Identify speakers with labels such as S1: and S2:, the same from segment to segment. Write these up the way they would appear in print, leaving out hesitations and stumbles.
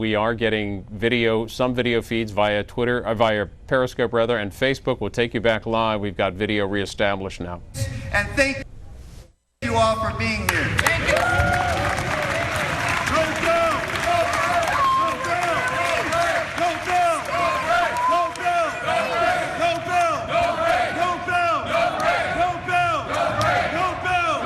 S1: we are getting some video feeds via Twitter, via Periscope rather, and Facebook. We'll take you back live. We've got video reestablished now.
S2: And thank you all for being here. Thank you. Go Bill! Go Bill! Go Bill! Go Bill! Go Bill! Go Bill! Go Bill!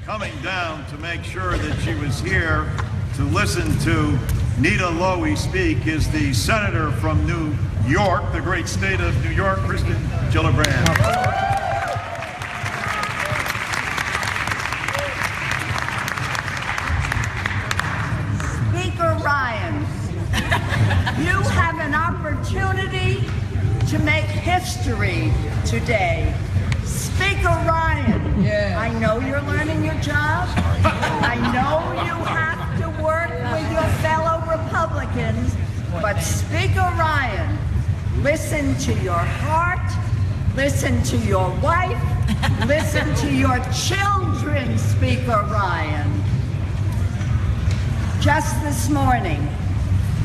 S2: Coming down to make sure that she was here to listen to Nita Lowey speak is the senator from New York, the great state of New York, Kristen Gillibrand.
S3: Speaker Ryan, you have an opportunity to make history today. Speaker Ryan, I know you're learning your job. I know you have to work with your fellow Republicans, but Speaker Ryan, listen to your heart, listen to your wife, listen to your children, Speaker Ryan. Just this morning,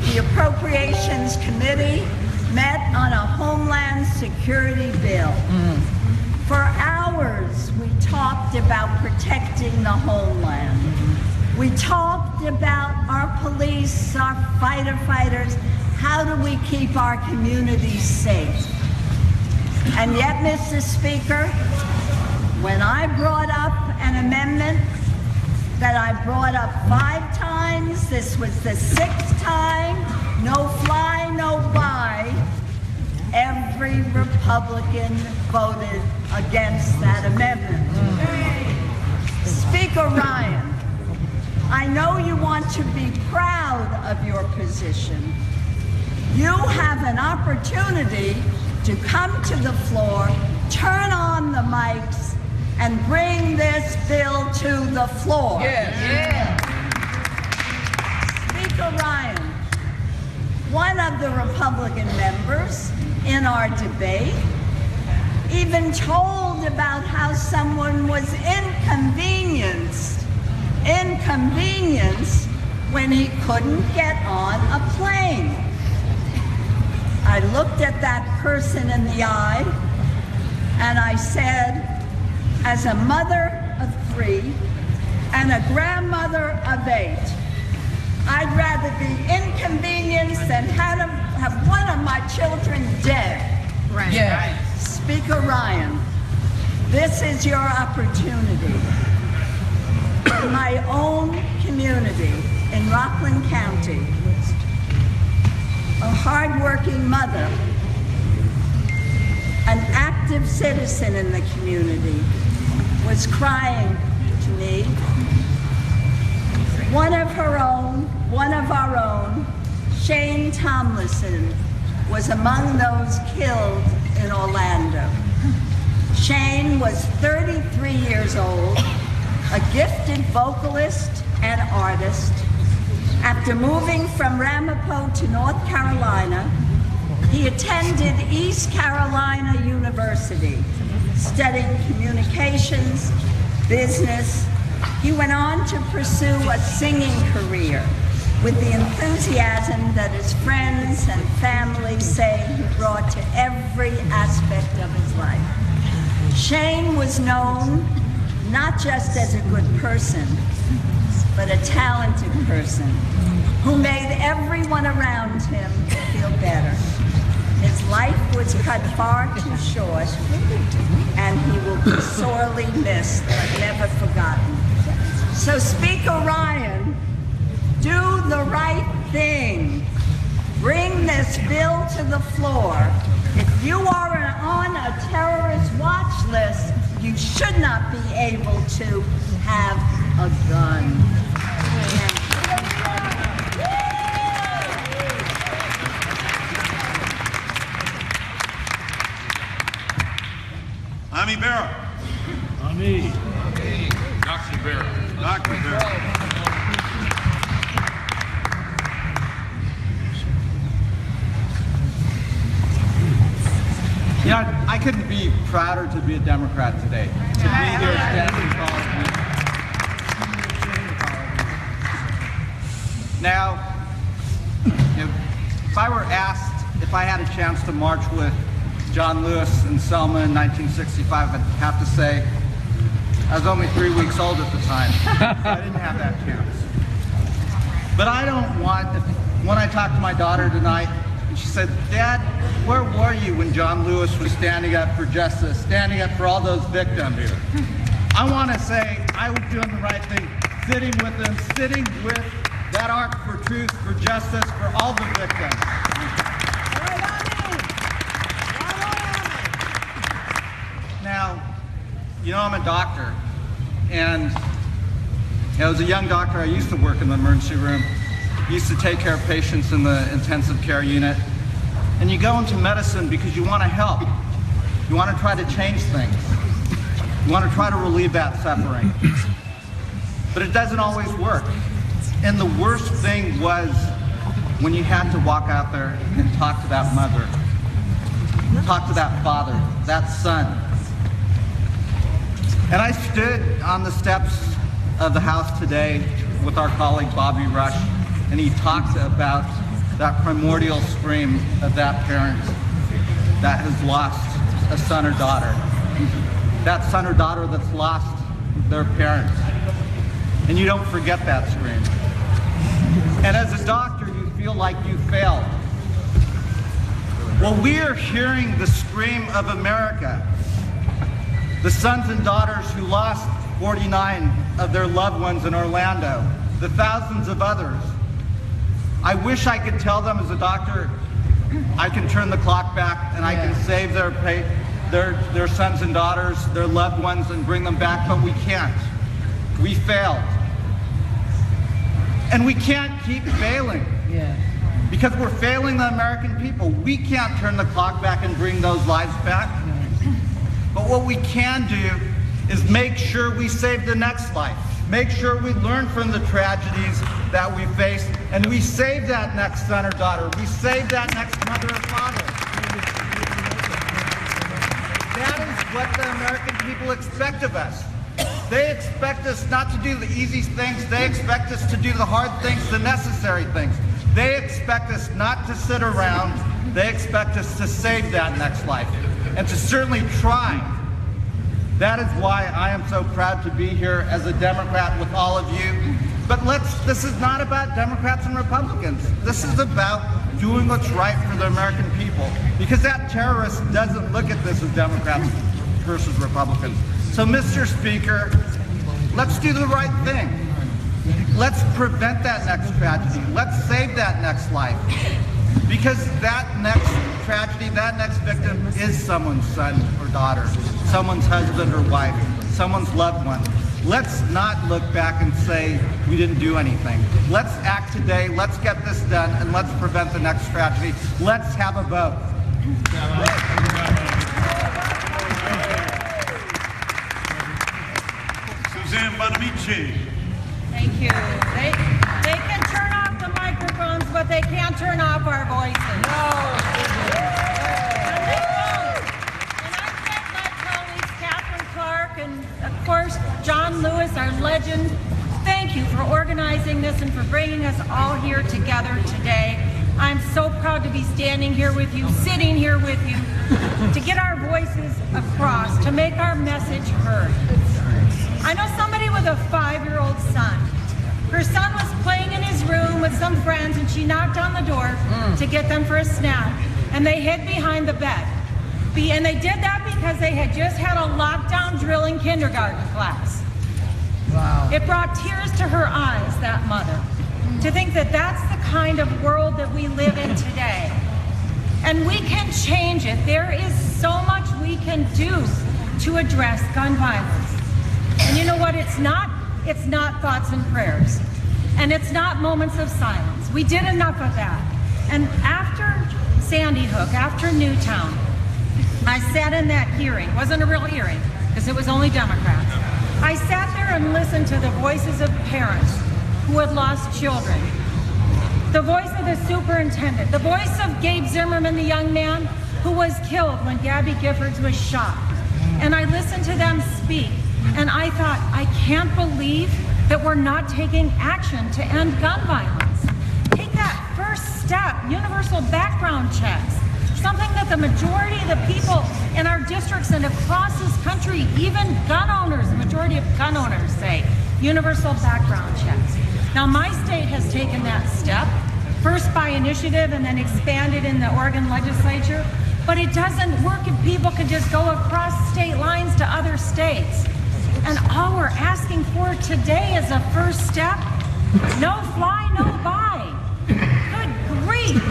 S3: the Appropriations Committee met on a Homeland Security bill. For hours, we talked about protecting the homeland. We talked about our police, our fighter fighters. How do we keep our communities safe? And yet, Mr. Speaker, when I brought up an amendment that I brought up 5 times, this was the 6th time, no fly, no buy, every Republican voted against that amendment. Speaker Ryan, I know you want to be proud of your position. You have an opportunity to come to the floor, turn on the mics, and bring this bill to the floor. Speaker Ryan, one of the Republican members in our debate even told about how someone was inconvenienced when he couldn't get on a plane. I looked at that person in the eye and I said, as a mother of 3 and a grandmother of 8, I'd rather be inconvenienced than have one of my children dead.
S4: Right. Yeah.
S3: Speaker Ryan, this is your opportunity. In my own community in Rockland County, a hardworking mother, an active citizen in the community, was crying to me. One of our own, Shane Tomlinson, was among those killed in Orlando. Shane was 33 years old, a gifted vocalist and artist. After moving from Ramapo to North Carolina, he attended East Carolina University, studying communications, business. He went on to pursue a singing career with the enthusiasm that his friends and family say he brought to every aspect of his life. Shane was known not just as a good person, but a talented person who made everyone around him feel better. His life was cut far too short, and he will be sorely missed but never forgotten. So Speaker Ryan, do the right thing. Bring this bill to the floor. If you are on a terrorist watch list, you should not be able to have a gun.
S2: Ami Bera.
S5: Ami.
S2: Dr. Bera. Dr. Bera.
S5: You know, I couldn't be prouder to be a Democrat today. To be here standing tall. Now, if I were asked if I had a chance to march with John Lewis and Selma in 1965, I'd have to say I was only 3 weeks old at the time, so I didn't have that chance. But I don't want, when I talked to my daughter tonight, and she said, "Dad, where were you when John Lewis was standing up for justice, standing up for all those victims?" I want to say I was doing the right thing, sitting with them, sitting with that Arc for Truth, for justice, for all the victims. Now, you know, I'm a doctor, and as a young doctor, I used to work in the emergency room. Used to take care of patients in the intensive care unit. And you go into medicine because you want to help. You want to try to change things. You want to try to relieve that suffering. But it doesn't always work. And the worst thing was when you had to walk out there and talk to that mother, talk to that father, that son. And I stood on the steps of the House today with our colleague Bobby Rush, and he talked about that primordial scream of that parent that has lost a son or daughter. That son or daughter that's lost their parent. And you don't forget that scream. And as a doctor, you feel like you failed. Well, we are hearing the scream of America. The sons and daughters who lost 49 of their loved ones in Orlando, the thousands of others. I wish I could tell them as a doctor, I can turn the clock back and I can save their sons and daughters, their loved ones, and bring them back, but we can't. We failed. And we can't keep failing. Because we're failing the American people. We can't turn the clock back and bring those lives back. But what we can do is make sure we save the next life. Make sure we learn from the tragedies that we face, and we save that next son or daughter. We save that next mother or father. That is what the American people expect of us. They expect us not to do the easy things. They expect us to do the hard things, the necessary things. They expect us not to sit around. They expect us to save that next life, and to certainly try. That is why I am so proud to be here as a Democrat with all of you. But this is not about Democrats and Republicans. This is about doing what's right for the American people. Because that terrorist doesn't look at this as Democrats versus Republicans. So, Mr. Speaker, let's do the right thing. Let's prevent that next tragedy. Let's save that next life. Because that next tragedy, that next victim is someone's son or daughter, someone's husband or wife, someone's loved one. Let's not look back and say we didn't do anything. Let's act today, let's get this done, and let's prevent the next tragedy. Let's have a vote.
S2: Suzanne Bonamici.
S4: Thank you. They can turn off the microphones, but they can't turn off our voices. No. And they won't. And I thank my colleagues, Catherine Clark and, of course, John Lewis, our legend. Thank you for organizing this and for bringing us all here together today. I'm so proud to be standing here with you, sitting here with you, to get our voices across, to make our message heard. I know somebody with a 5-year-old son. Her son was playing in his room with some friends, and she knocked on the door to get them for a snack, and they hid behind the bed. And they did that because they had just had a lockdown drill in kindergarten class. Wow. It brought tears to her eyes, that mother, to think that that's the kind of world that we live in today. And we can change it. There is so much we can do to address gun violence. And you know what? It's not thoughts and prayers. And it's not moments of silence. We did enough of that. And after Sandy Hook, after Newtown, I sat in that hearing. It wasn't a real hearing, because it was only Democrats. I sat there and listened to the voices of parents who had lost children. The voice of the superintendent. The voice of Gabe Zimmerman, the young man who was killed when Gabby Giffords was shot. And I listened to them speak. And I thought, I can't believe that we're not taking action to end gun violence. universal background checks, something that the majority of the people in our districts and across this country, even gun owners, the majority of gun owners say, universal background checks. Now, my state has taken that step, first by initiative and then expanded in the Oregon legislature, but it doesn't work if people can just go across state lines to other states. And all we're asking for today is a first step. No fly, no buy. Good grief.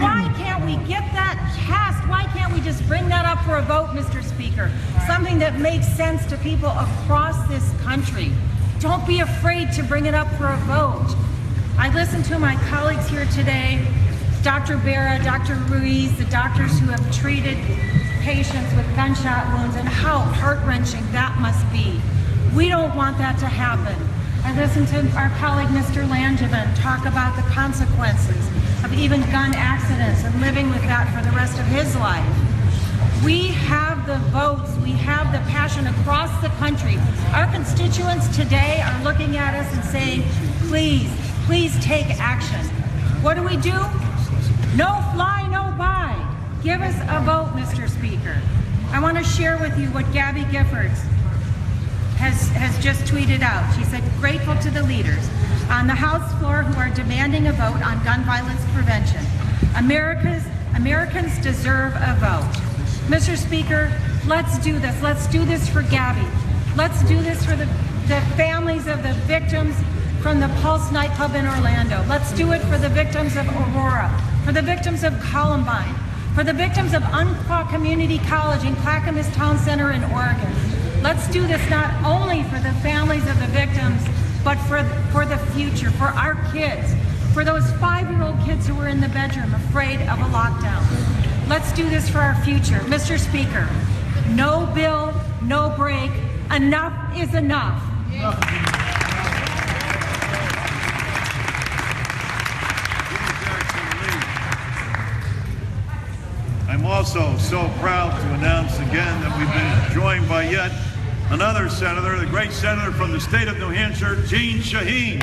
S4: Why can't we get that passed? Why can't we just bring that up for a vote, Mr. Speaker? Something that makes sense to people across this country. Don't be afraid to bring it up for a vote. I listened to my colleagues here today, Dr. Berra, Dr. Ruiz, the doctors who have treated patients with gunshot wounds, and how heart-wrenching that must be. We don't want that to happen. I listened to our colleague, Mr. Langevin, talk about the consequences of even gun accidents and living with that for the rest of his life. We have the votes, we have the passion across the country. Our constituents today are looking at us and saying, please, please take action. What do? No fly, no buy. Give us a vote, Mr. Speaker. I want to share with you what Gabby Giffords has just tweeted out. She said, grateful to the leaders on the House floor who are demanding a vote on gun violence prevention. Americans deserve a vote. Mr. Speaker, let's do this. Let's do this for Gabby. Let's do this for the families of the victims from the Pulse nightclub in Orlando. Let's do it for the victims of Aurora, for the victims of Columbine, for the victims of Umpqua Community College in Clackamas Town Center in Oregon. Let's do this not only for the families of the victims, but for the future, for our kids, for those 5-year-old kids who were in the bedroom afraid of a lockdown. Let's do this for our future. Mr. Speaker, no bill, no break. Enough is enough.
S2: I'm also so proud to announce again that we've been joined by yet another senator, the great senator from the state of New Hampshire, Jeanne Shaheen.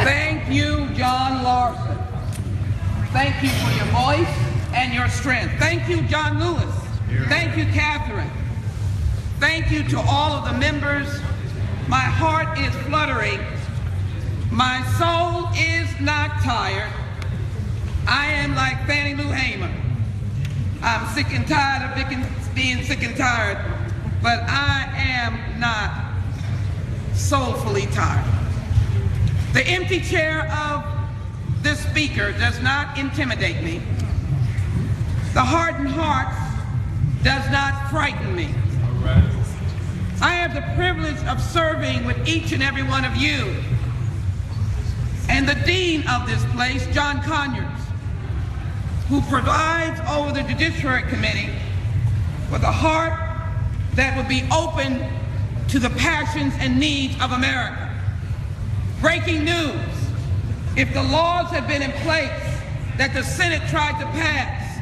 S6: Thank you, John Larson. Thank you for your voice and your strength. Thank you, John Lewis. Thank you, Catherine. Thank you to all of the members. My heart is fluttering. My soul is not tired. I am like Fannie Lou Hamer. I'm sick and tired of being sick and tired, but I am not soulfully tired. The empty chair of this speaker does not intimidate me. The hardened heart does not frighten me. I have the privilege of serving with each and every one of you. And the dean of this place, John Conyers, who presides over the Judiciary Committee with a heart that would be open to the passions and needs of America. Breaking news, if the laws had been in place that the Senate tried to pass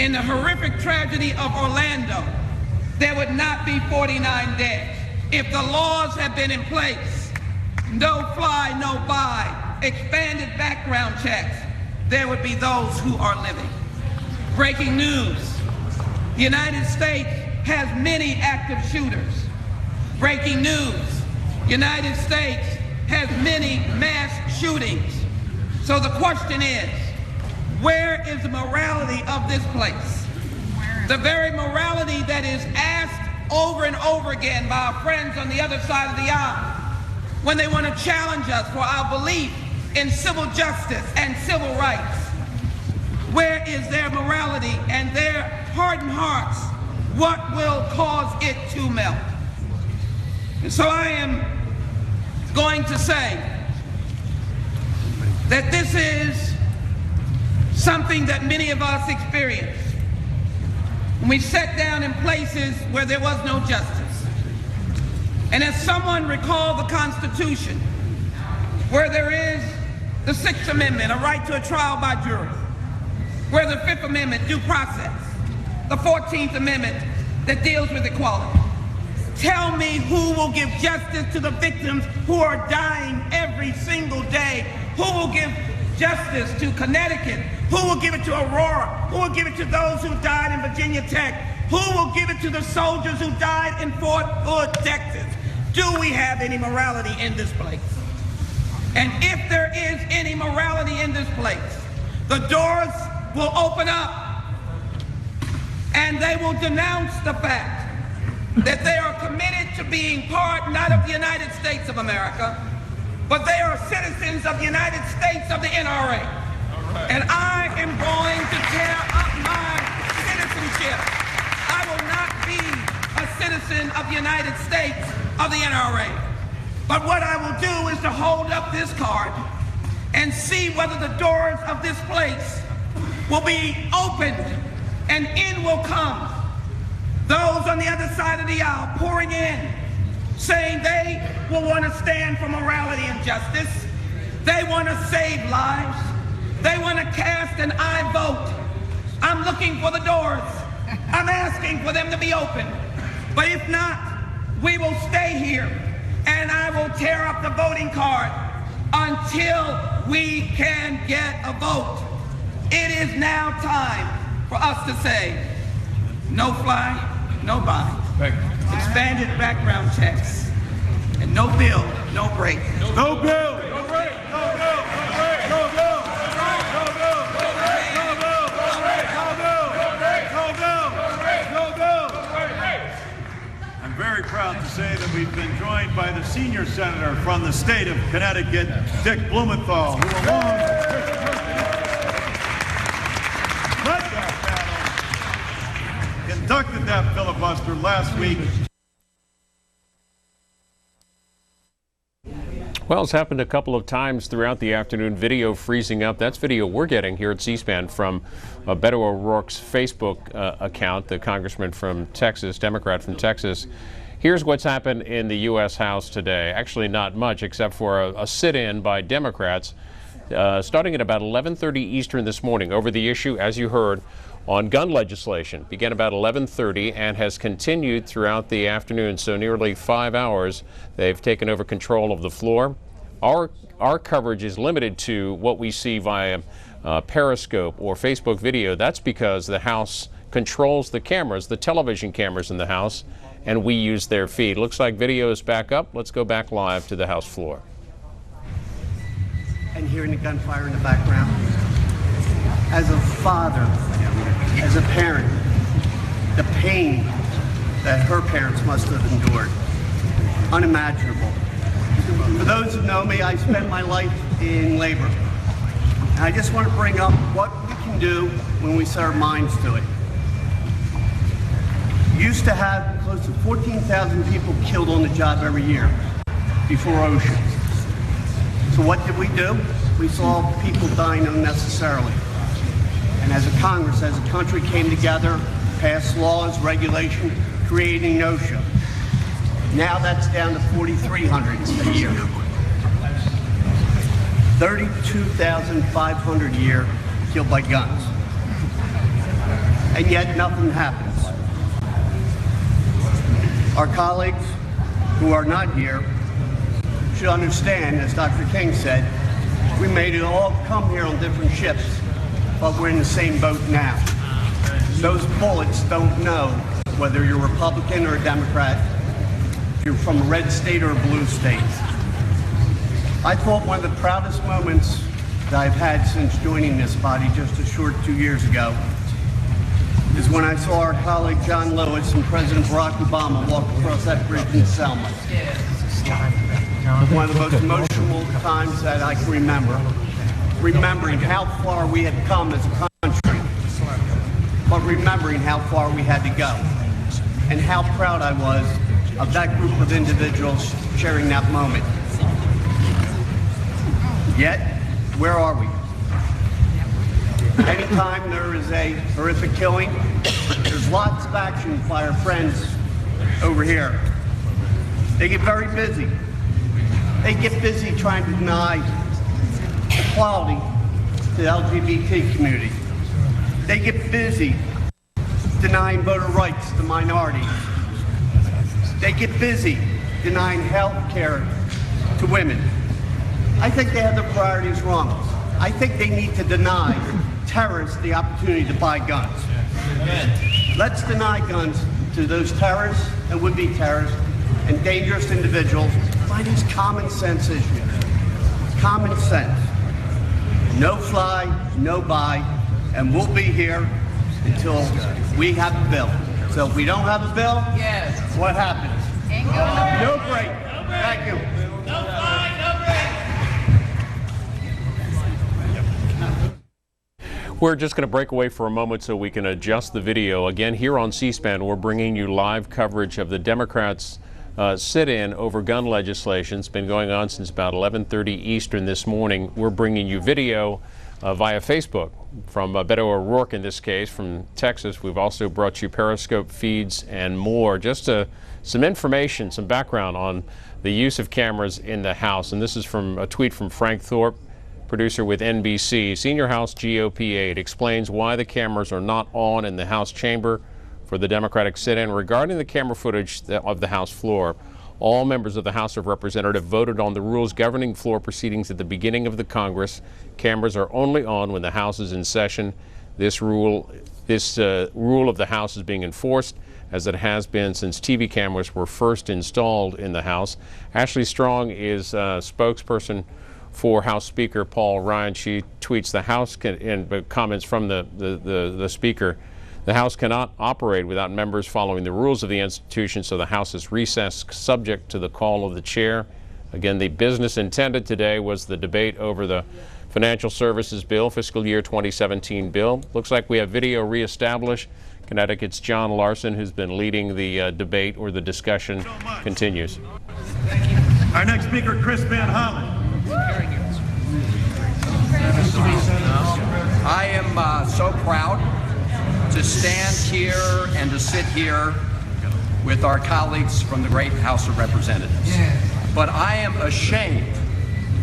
S6: in the horrific tragedy of Orlando, there would not be 49 dead. If the laws had been in place, no fly, no buy, expanded background checks, there would be those who are living. Breaking news, the United States has many active shooters. Breaking news, United States has many mass shootings. So the question is, where is the morality of this place? The very morality that is asked over and over again by our friends on the other side of the aisle when they want to challenge us for our belief in civil justice and civil rights. Where is their morality and their hardened hearts? What will cause it to melt? And so I am going to say that this is something that many of us experience when we sat down in places where there was no justice. And as someone recalled the Constitution, where there is the 6th Amendment, a right to a trial by jury, where the 5th Amendment, due process, the 14th Amendment that deals with equality, Tell me who will give justice to the victims who are dying every single day. Who will give justice to Connecticut? Who will give it to Aurora? Who will give it to those who died in Virginia Tech? Who will give it to the soldiers who died in Fort Hood, Texas? Do we have any morality in this place? And if there is any morality in this place, the doors will open up and they will denounce the fact that they are committed to being part not of the United States of America, but they are citizens of the United States of the NRA. And I am going to tear up my citizenship. I will not be a citizen of the United States of the NRA. But what I will do is to hold up this card and see whether the doors of this place will be opened and in will come those on the other side of the aisle pouring in, saying they will want to stand for morality and justice. They want to save lives. They want to cast an I vote. I'm looking for the doors. I'm asking for them to be open. But if not, we will stay here and I will tear up the voting card until we can get a vote. It is now time for us to say, no fly, no buy. Expanded background checks. And no bill, no break.
S2: No bill! No break! No bill! No bill! No bill! No bill! No bill! No bill! I'm very proud to say that we've been joined by the senior senator from the state of Connecticut, Dick Blumenthal, who along with Chris led that battle, conducted that filibuster last week.
S1: Well, it's happened a couple of times throughout the afternoon. Video freezing up. That's video we're getting here at C-SPAN from Beto O'Rourke's Facebook account, the congressman from Texas, Democrat from Texas. Here's what's happened in the U.S. House today. Actually, not much except for a sit-in by Democrats starting at about 11:30 Eastern this morning over the issue, as you heard, on gun legislation. Began about 11:30 and has continued throughout the afternoon, so nearly 5 hours. They've taken over control of the floor. Our coverage is limited to what we see via Periscope or Facebook video. That's because the House controls the cameras, the television cameras in the House, and we use their feed. Looks like video is back up. Let's go back live to the House floor.
S7: And hearing the gunfire in the background. As a father, as a parent, the pain that her parents must have endured, unimaginable. For those who know me, I spent my life in labor. And I just want to bring up what we can do when we set our minds to it. We used to have close to 14,000 people killed on the job every year before OSHA. So what did we do? We saw people dying unnecessarily. And as a Congress, as a country came together, passed laws, regulation, creating OSHA. Now that's down to 4,300 a year. 32,500 a year killed by guns. And yet nothing happens. Our colleagues who are not here should understand, as Dr. King said, we may all come here on different ships, but we're in the same boat now. Those bullets don't know whether you're Republican or a Democrat, if you're from a red state or a blue state. I thought one of the proudest moments that I've had since joining this body just a short 2 years ago is when I saw our colleague John Lewis and President Barack Obama walk across that bridge in Selma. One of the most emotional times that I can remember, remembering how far we had come as a country, but remembering how far we had to go, and how proud I was of that group of individuals sharing that moment. Yet, where are we? Anytime there is a horrific killing, there's lots of action by our friends over here. They get very busy. They get busy trying to deny equality to the LGBT community. They get busy denying voter rights to minorities. They get busy denying health care to women. I think they have their priorities wrong. I think they need to deny terrorists the opportunity to buy guns. Let's deny guns to those terrorists and would-be terrorists and dangerous individuals by these common sense issues. Common sense. No fly, no buy, and we'll be here until we have a bill. So if we don't have a bill,
S6: Yes.
S7: what happens? No break. Thank you.
S6: No fly, no break.
S1: We're just going to break away for a moment so we can adjust the video. Again, here on C-SPAN, we're bringing you live coverage of the Democrats' sit-in over gun legislation. It's been going on since about 11:30 Eastern this morning. We're bringing you video via Facebook from Beto O'Rourke in this case from Texas. We've also brought you Periscope feeds and more. Just some information, some background on the use of cameras in the House. And this is from a tweet from Frank Thorpe, producer with NBC. Senior House GOP aide explains why the cameras are not on in the House chamber for the Democratic sit-in. Regarding the camera footage of the House floor, all members of the House of Representatives voted on the rules governing floor proceedings at the beginning of the Congress. Cameras are only on when the House is in session. This rule of the House is being enforced, as it has been since TV cameras were first installed in the House. Ashley Strong is spokesperson for House Speaker Paul Ryan. She tweets the House in comments from the Speaker. The House cannot operate without members following the rules of the institution, so the House is recessed subject to the call of the chair. Again, the business intended today was the debate over the Financial Services Bill, fiscal year 2017 bill. Looks like we have video reestablished. Connecticut's John Larson, who's been leading the debate or the discussion, continues.
S2: Our next speaker, Chris Van Hollen.
S8: I am so proud to stand here and to sit here with our colleagues from the great House of Representatives. But I am ashamed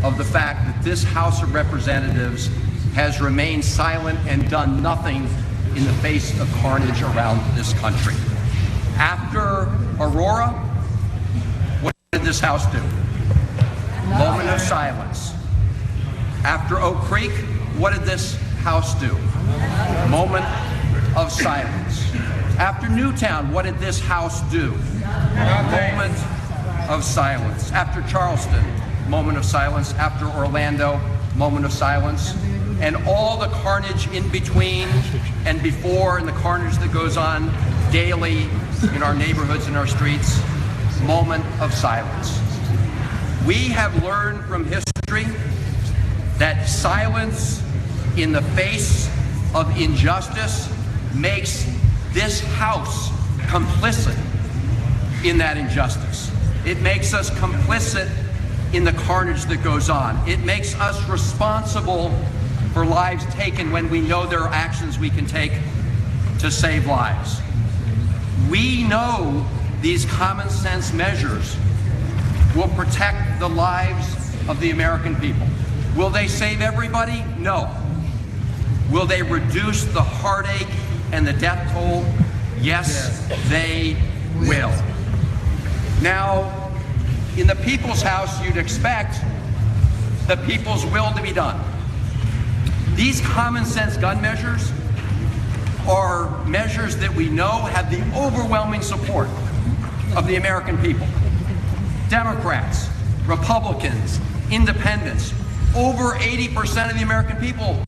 S8: of the fact that this House of Representatives has remained silent and done nothing in the face of carnage around this country. After Aurora, what did this House do? Moment of silence. After Oak Creek, what did this House do? Moment of silence. After Newtown, what did this House do? Moment of silence. After Charleston, moment of silence. After Orlando, moment of silence. And all the carnage in between and before, and the carnage that goes on daily in our neighborhoods and our streets, moment of silence. We have learned from history that silence in the face of injustice makes this House complicit in that injustice. It makes us complicit in the carnage that goes on. It makes us responsible for lives taken when we know there are actions we can take to save lives. We know these common sense measures will protect the lives of the American people. Will they save everybody? No. Will they reduce the heartache and the death toll? Yes, they will. Now, in the People's House, you'd expect the people's will to be done. These common sense gun measures are measures that we know have the overwhelming support of the American people. Democrats, Republicans, independents, over 80% of the American people.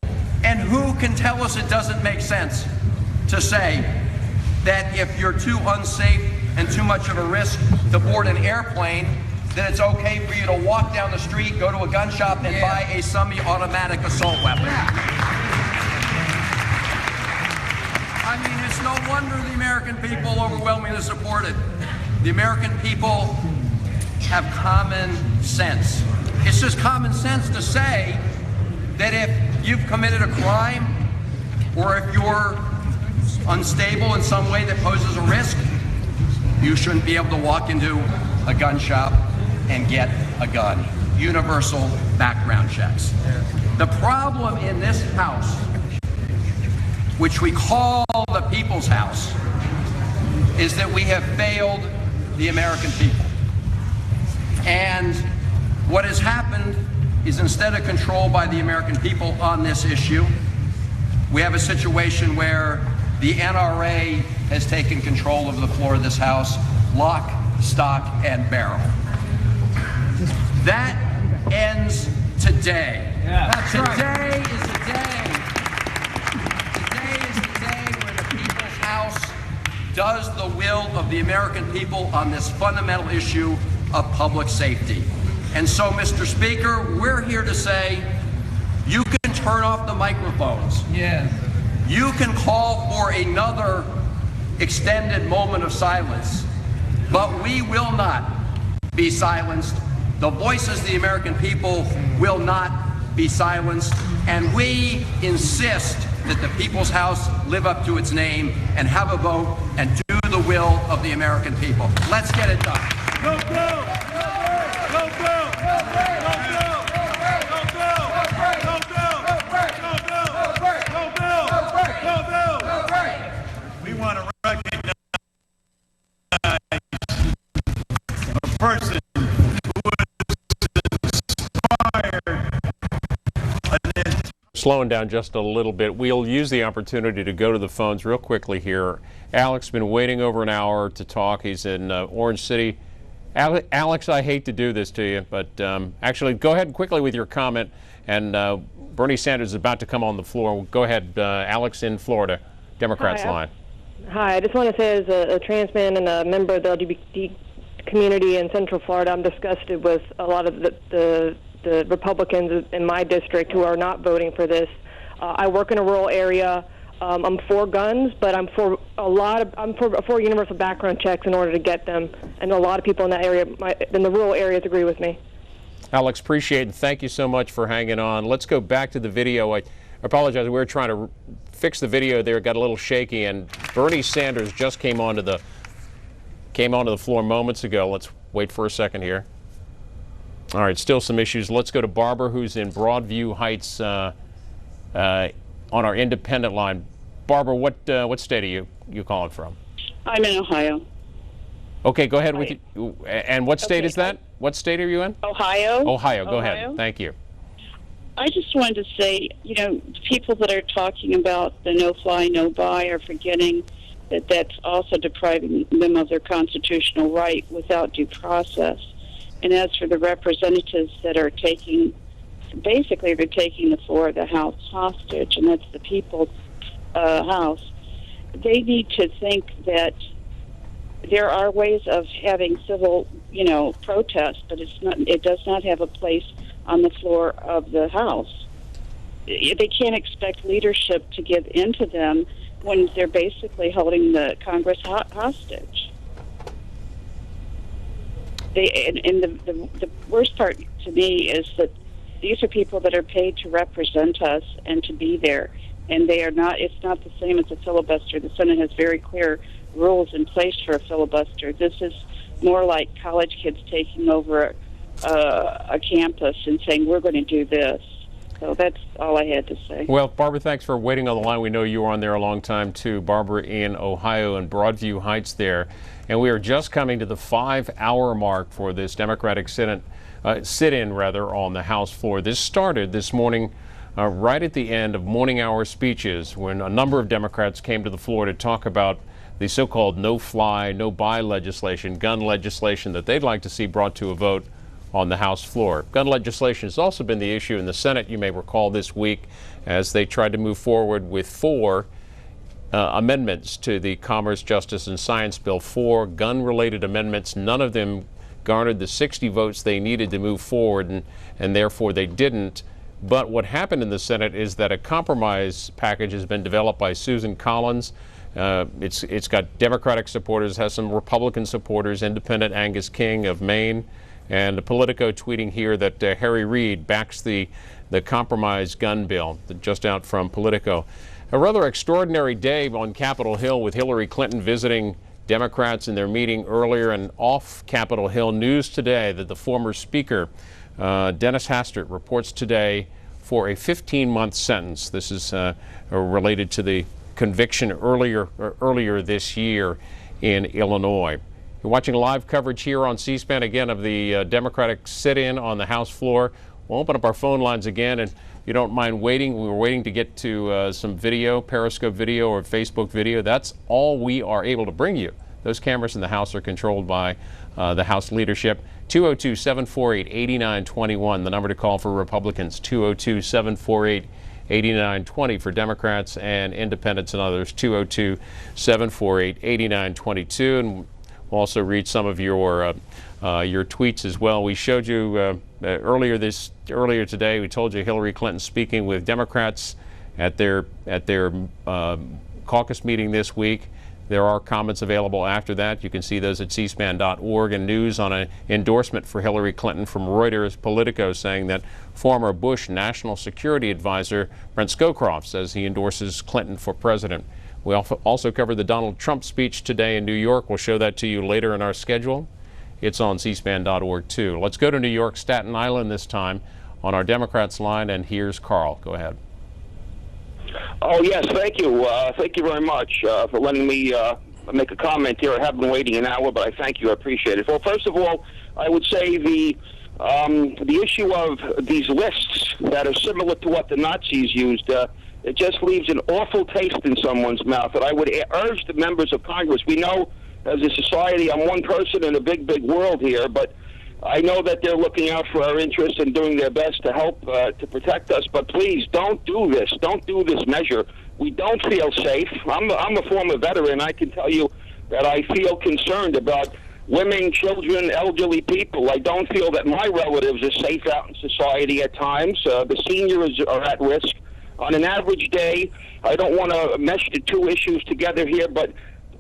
S8: And who can tell us it doesn't make sense to say that if you're too unsafe and too much of a risk to board an airplane, then it's okay for you to walk down the street, go to a gun shop, and buy a semi-automatic assault weapon. I mean, it's no wonder the American people overwhelmingly support it. The American people have common sense. It's just common sense to say that if you've committed a crime or if you're unstable in some way that poses a risk, you shouldn't be able to walk into a gun shop and get a gun. Universal background checks. The problem in this House, which we call the People's House, is that we have failed the American people. And what has happened is, instead of control by the American people on this issue, we have a situation where the NRA has taken control of the floor of this House, lock, stock, and barrel. That ends today.
S6: Yeah, that's
S8: Today is the day. Today is the day where the People's House does the will of the American people on this fundamental issue of public safety. And so, Mr. Speaker, we're here to say you can turn off the microphones.
S6: Yes.
S8: You can call for another extended moment of silence, but we will not be silenced. The voices of the American people will not be silenced, and we insist that the People's House live up to its name and have a vote and do the will of the American people. Let's get it done.
S2: Go, go! Go, go! We want to recognize a person who was inspired.
S1: Slowing down just a little bit. We'll use the opportunity to go to the phones real quickly here. Alex been waiting over an hour to talk. He's in Orange City. Alex, I hate to do this to you, but actually, go ahead quickly with your comment. And Bernie Sanders is about to come on the floor. Go ahead, Alex in Florida, Democrats line.
S9: Hi, I just want to say, as a trans man and a member of the LGBT community in Central Florida, I'm disgusted with a lot of the Republicans in my district who are not voting for this. I work in a rural area. I'm for guns, but I'm for universal background checks in order to get them. And a lot of people in that area, in the rural areas, agree with me.
S1: Alex, appreciate it. Thank you so much for hanging on. Let's go back to the video. I apologize. We were trying to fix the video there. It got a little shaky, and Bernie Sanders just came onto the floor moments ago. Let's wait for a second here. All right, still some issues. Let's go to Barbara, who's in Broadview Heights on our independent line. Barbara, what state are you calling from?
S10: I'm in Ohio.
S1: Okay, go ahead with you. And what state is that? What state are you in?
S10: Ohio.
S1: Ohio, go ahead. Thank you.
S10: I just wanted to say, people that are talking about the no-fly, no-buy are forgetting that that's also depriving them of their constitutional right without due process. And as for the representatives that are basically they're taking the floor of the House hostage, and that's the People's House, they need to think that there are ways of having civil, protest, but it does not have a place on the floor of the House. They can't expect leadership to give in to them when they're basically holding the Congress hostage. The worst part to me is that these are people that are paid to represent us and to be there, and they are not. It's not the same as a filibuster. The Senate has very clear rules in place for a filibuster. This is more like college kids taking over a campus and saying, we're going to do this. So that's all I had to say.
S1: Well, Barbara, thanks for waiting on the line. We know you were on there a long time, too. Barbara in Ohio and Broadview Heights there. And we are just coming to the 5-hour mark for this Democratic sit-in on the House floor. This started this morning right at the end of morning hour speeches when a number of Democrats came to the floor to talk about the so-called no-fly, no-buy legislation, gun legislation that they'd like to see brought to a vote on the House floor. Gun legislation has also been the issue in the Senate, you may recall, this week as they tried to move forward with 4 amendments to the Commerce, Justice, and Science Bill. 4 gun-related amendments. None of them garnered the 60 votes they needed to move forward, and therefore they didn't. But what happened in the Senate is that a compromise package has been developed by Susan Collins. It's got Democratic supporters, has some Republican supporters, Independent Angus King of Maine, and Politico tweeting here that Harry Reid backs the compromise gun bill, just out from Politico. A rather extraordinary day on Capitol Hill with Hillary Clinton visiting Democrats in their meeting earlier, and off Capitol Hill news today that the former Speaker, Dennis Hastert, reports today for a 15-month sentence. This is related to the conviction earlier this year in Illinois. You're watching live coverage here on C-SPAN again of the Democratic sit-in on the House floor. We'll open up our phone lines again, and if you don't mind waiting, we were waiting to get to some video, Periscope video or Facebook video. That's all we are able to bring you. Those cameras in the House are controlled by the House leadership. 202-748-8921, the number to call for Republicans. 202-748-8920 for Democrats and independents and others. 202-748-8922. And we'll also read some of your tweets as well. We showed you earlier today. We told you Hillary Clinton speaking with Democrats at their caucus meeting this week. There are comments available after that. You can see those at cspan.org, and news on an endorsement for Hillary Clinton from Reuters Politico, saying that former Bush National Security Advisor Brent Scowcroft says he endorses Clinton for president. We also covered the Donald Trump speech today in New York. We'll show that to you later in our schedule. It's on cspan.org too. Let's go to New York, Staten Island this time on our Democrats line, and here's Carl. Go ahead.
S11: Oh, yes, thank you. Thank you very much for letting me make a comment here. I have been waiting an hour, but I thank you. I appreciate it. Well, first of all, I would say the issue of these lists that are similar to what the Nazis used, it just leaves an awful taste in someone's mouth. And I would urge the members of Congress, we know as a society, I'm one person in a big, big world here, but I know that they're looking out for our interests and doing their best to help to protect us. But please, don't do this. Don't do this measure. We don't feel safe. I'm a former veteran. I can tell you that I feel concerned about women, children, elderly people. I don't feel that my relatives are safe out in society at times. The seniors are at risk. On an average day, I don't want to mesh the two issues together here, but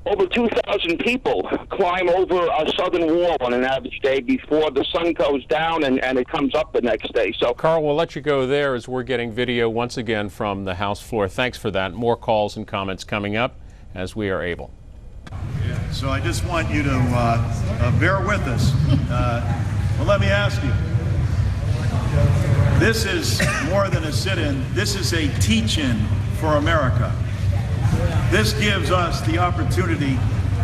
S11: over 2,000 people climb over a southern wall on an average day before the sun goes down and it comes up the next day. So,
S1: Carl, we'll let you go there as we're getting video once again from the House floor. Thanks for that. More calls and comments coming up as we are able.
S2: So I just want you to bear with us. Well, let me ask you. This is more than a sit-in. This is a teach-in for America. This gives us the opportunity,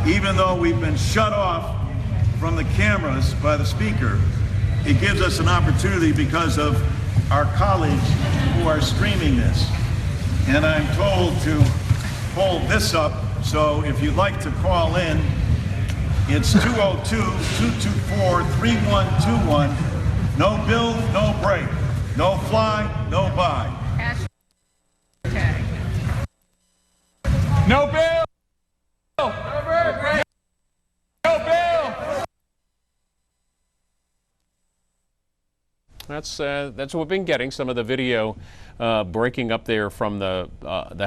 S2: even though we've been shut off from the cameras by the Speaker, it gives us an opportunity because of our colleagues who are streaming this. And I'm told to hold this up, so if you'd like to call in, it's 202-224-3121. No bill, no break. No fly, no buy.
S6: No bill! No bill!
S1: That's what we've been getting, some of the video breaking up there from the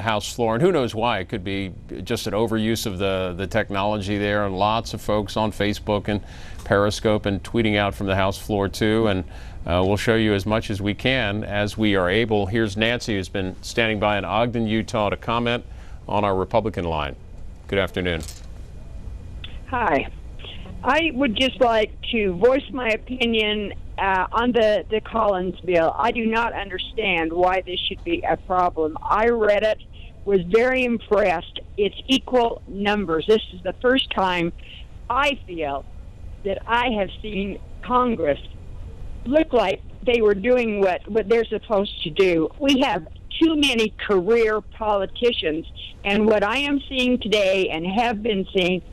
S1: House floor, and who knows why. It could be just an overuse of the technology there, and lots of folks on Facebook and Periscope and tweeting out from the House floor too, and we'll show you as much as we can as we are able. Here's Nancy, who's been standing by in Ogden, Utah, to comment on our Republican line. Good afternoon.
S12: Hi. I would just like to voice my opinion on the Collins bill. I do not understand why this should be a problem. I read it, was very impressed. It's equal numbers. This is the first time I feel that I have seen Congress look like they were doing what they're supposed to do. We have too many career politicians, and what I am seeing today and have been seeing,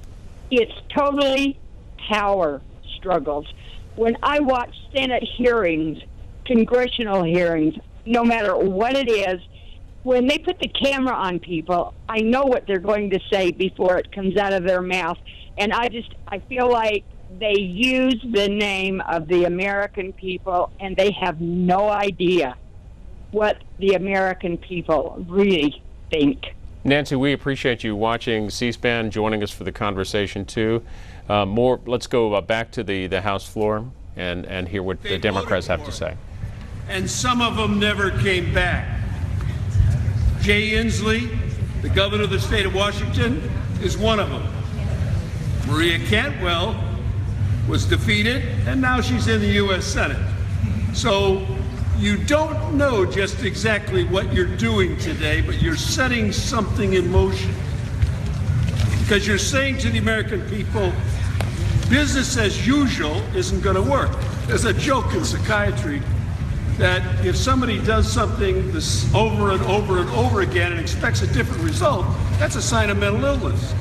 S12: it's totally power struggles. When I watch Senate hearings, congressional hearings, no matter what it is, when they put the camera on people, I know what they're going to say before it comes out of their mouth, and I feel like they use the name of the American people, and they have no idea what the American people really think.
S1: Nancy, we appreciate you watching C-SPAN, joining us for the conversation too. Let's go back to the House floor and hear what the Democrats have to say.
S13: And some of them never came back. Jay Inslee, the governor of the state of Washington, is one of them. Maria Cantwell was defeated, and now she's in the U.S. Senate. So you don't know just exactly what you're doing today, but you're setting something in motion. Because you're saying to the American people, business as usual isn't going to work. There's a joke in psychiatry that if somebody does something this over and over and over again and expects a different result, that's a sign of mental illness.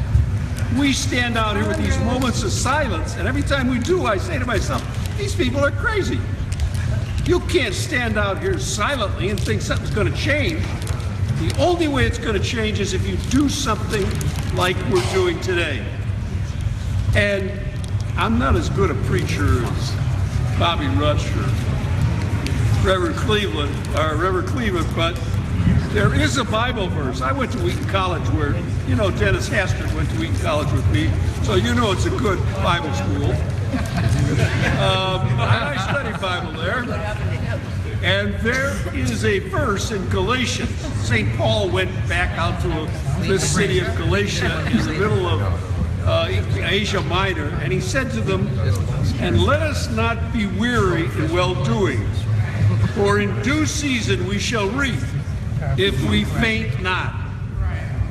S13: We stand out here with these moments of silence, and every time we do, I say to myself, these people are crazy. You can't stand out here silently and think something's going to change. The only way it's going to change is if you do something like we're doing today. And I'm not as good a preacher as Bobby Rush or Reverend Cleveland, but there is a Bible verse. I went to Wheaton College where, you know, Dennis Hastert went to Wheaton College with me, so you know it's a good Bible school. I studied Bible there. And there is a verse in Galatians. St. Paul went back out to this city of Galatia in the middle of Asia Minor, and he said to them, "And let us not be weary in well-doing, for in due season we shall reap, if we faint not."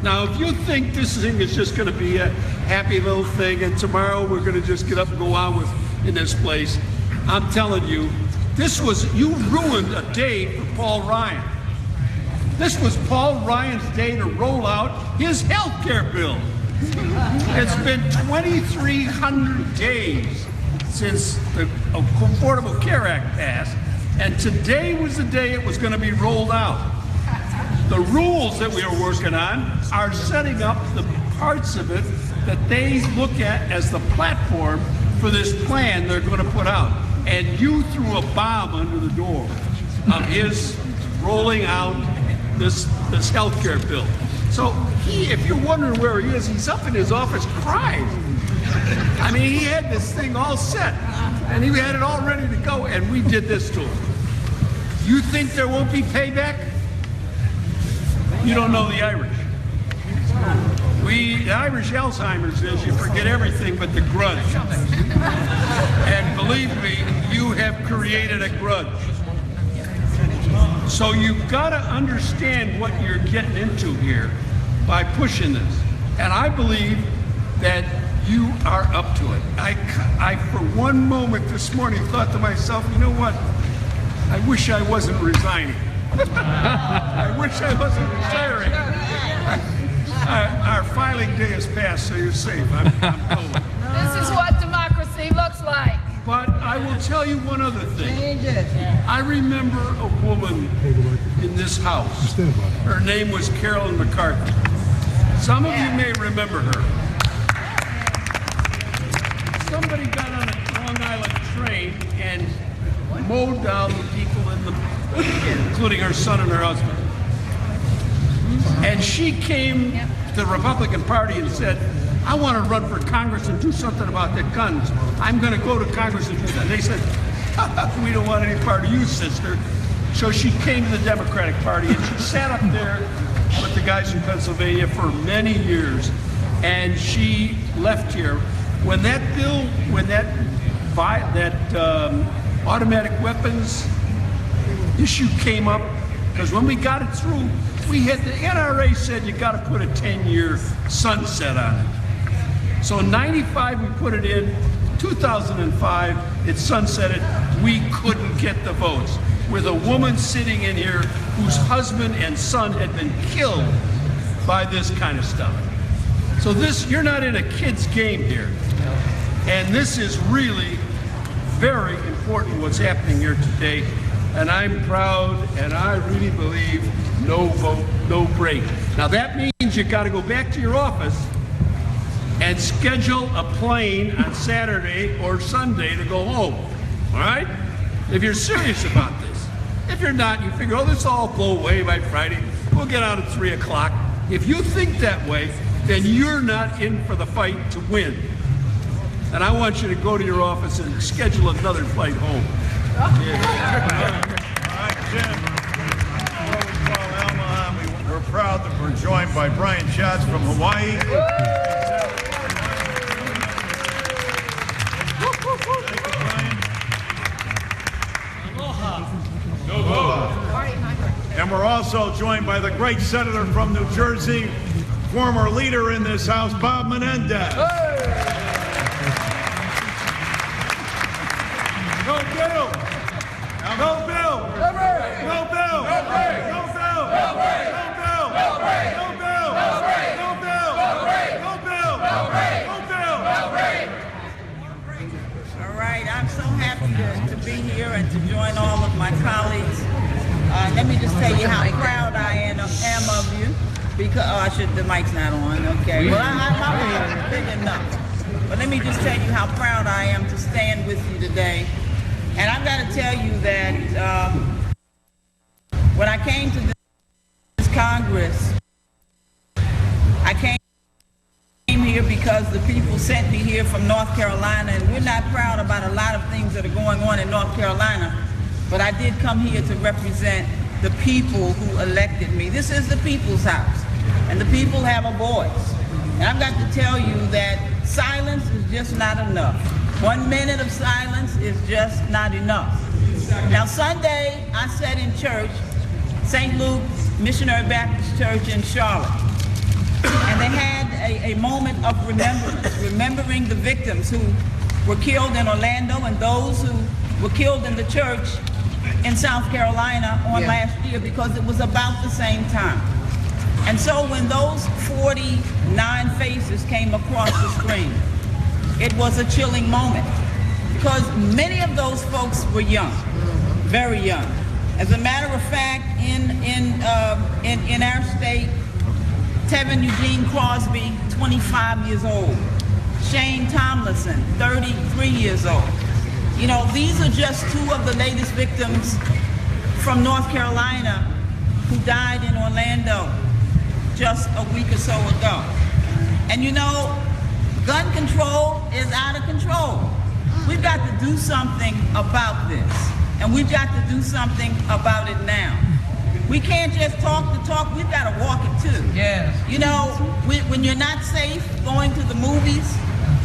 S13: Now, if you think this thing is just going to be a happy little thing, and tomorrow we're going to just get up and go on in this place, I'm telling you, you ruined a day for Paul Ryan. This was Paul Ryan's day to roll out his health care bill. It's been 2,300 days since the Affordable Care Act passed, and today was the day it was going to be rolled out. The rules that we are working on are setting up the parts of it that they look at as the platform for this plan they're going to put out. And you threw a bomb under the door of his rolling out this health care bill. So if you're wondering where he is, he's up in his office crying. I mean, he had this thing all set, and he had it all ready to go, and we did this to him. You think there won't be payback? You don't know the Irish. The Irish Alzheimer's is you forget everything but the grudge. And believe me, you have created a grudge. So you've got to understand what you're getting into here by pushing this. And I believe that you are up to it. I for one moment this morning thought to myself, you know what? I wish I wasn't resigning. I wish I wasn't retiring. Our filing day is past, so you're safe. I'm told.
S4: This is what democracy looks like.
S13: But I will tell you one other thing. I remember a woman in this house. Her name was Carolyn McCarthy. Some of you may remember her. Somebody got on a Long Island train and mowed down the people including her son and her husband. And she came to the Republican Party and said, I want to run for Congress and do something about the guns. I'm going to go to Congress and do that. And they said, we don't want any part of you, sister. So she came to the Democratic Party and she sat up there with the guys in Pennsylvania for many years. And she left here. When that bill, automatic weapons issue came up, because when we got it through, the NRA said you got to put a 10-year sunset on it. So in 95 we put it in, 2005 it sunsetted. We couldn't get the votes. With a woman sitting in here whose husband and son had been killed by this kind of stuff. So you're not in a kid's game here. And this is really very important what's happening here today. And I'm proud, and I really believe no vote, no break. Now that means you got to go back to your office and schedule a plane on Saturday or Sunday to go home, all right? If you're serious about this. If you're not, you figure, this will all blow away by Friday. We'll get out at 3 o'clock. If you think that way, then you're not in for the fight to win. And I want you to go to your office and schedule another flight home.
S2: Yeah. All right, Jim. Before we call Alma on, we're proud that we're joined by Brian Schatz from Hawaii. And we're also joined by the great senator from New Jersey, former leader in this house, Bob Menendez.
S14: I'm so happy to be here and to join all of my colleagues. Let me just tell you how proud I am of you. Because the mic's not on. Okay. Well, my mouth is big enough. But let me just tell you how proud I am to stand with you today. And I've got to tell you that when I came to this Congress, I came here because the people sent me here from North Carolina, and we're not proud about a lot of things that are going on in North Carolina, but I did come here to represent the people who elected me. This is the people's house, and the people have a voice. And I've got to tell you that silence is just not enough. 1 minute of silence is just not enough. Now, Sunday, I sat in church, St. Luke's Missionary Baptist Church in Charlotte, and they had a moment of remembrance, remembering the victims who were killed in Orlando and those who were killed in the church in South Carolina on last year, because it was about the same time. And so when those 49 faces came across the screen, it was a chilling moment, because many of those folks were young, very young. As a matter of fact, in our state, Tevin Eugene Crosby, 25 years old. Shane Tomlinson, 33 years old. You know, these are just two of the latest victims from North Carolina who died in Orlando just a week or so ago. And you know, gun control is out of control. We've got to do something about this, and we've got to do something about it now. We can't just talk the talk, we've got to walk it too. Yes. You know, when you're not safe going to the movies,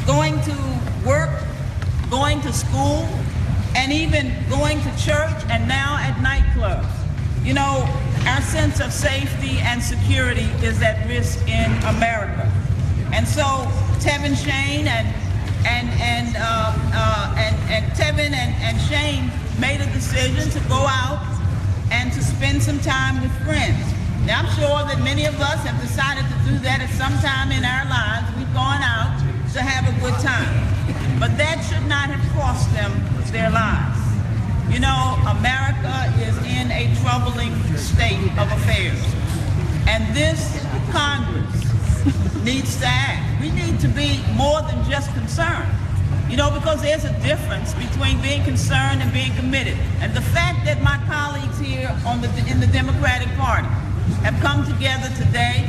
S14: going to work, going to school, and even going to church, and now at nightclubs. You know, our sense of safety and security is at risk in America. And so Tevin, Shane, and Tevin and Shane made a decision to go out and to spend some time with friends. Now, I'm sure that many of us have decided to do that at some time in our lives. We've gone out to have a good time. But that should not have cost them their lives. You know, America is in a troubling state of affairs. And this Congress needs to act. We need to be more than just concerned. You know, because there's a difference between being concerned and being committed. And the fact that my colleagues here in the Democratic Party have come together today,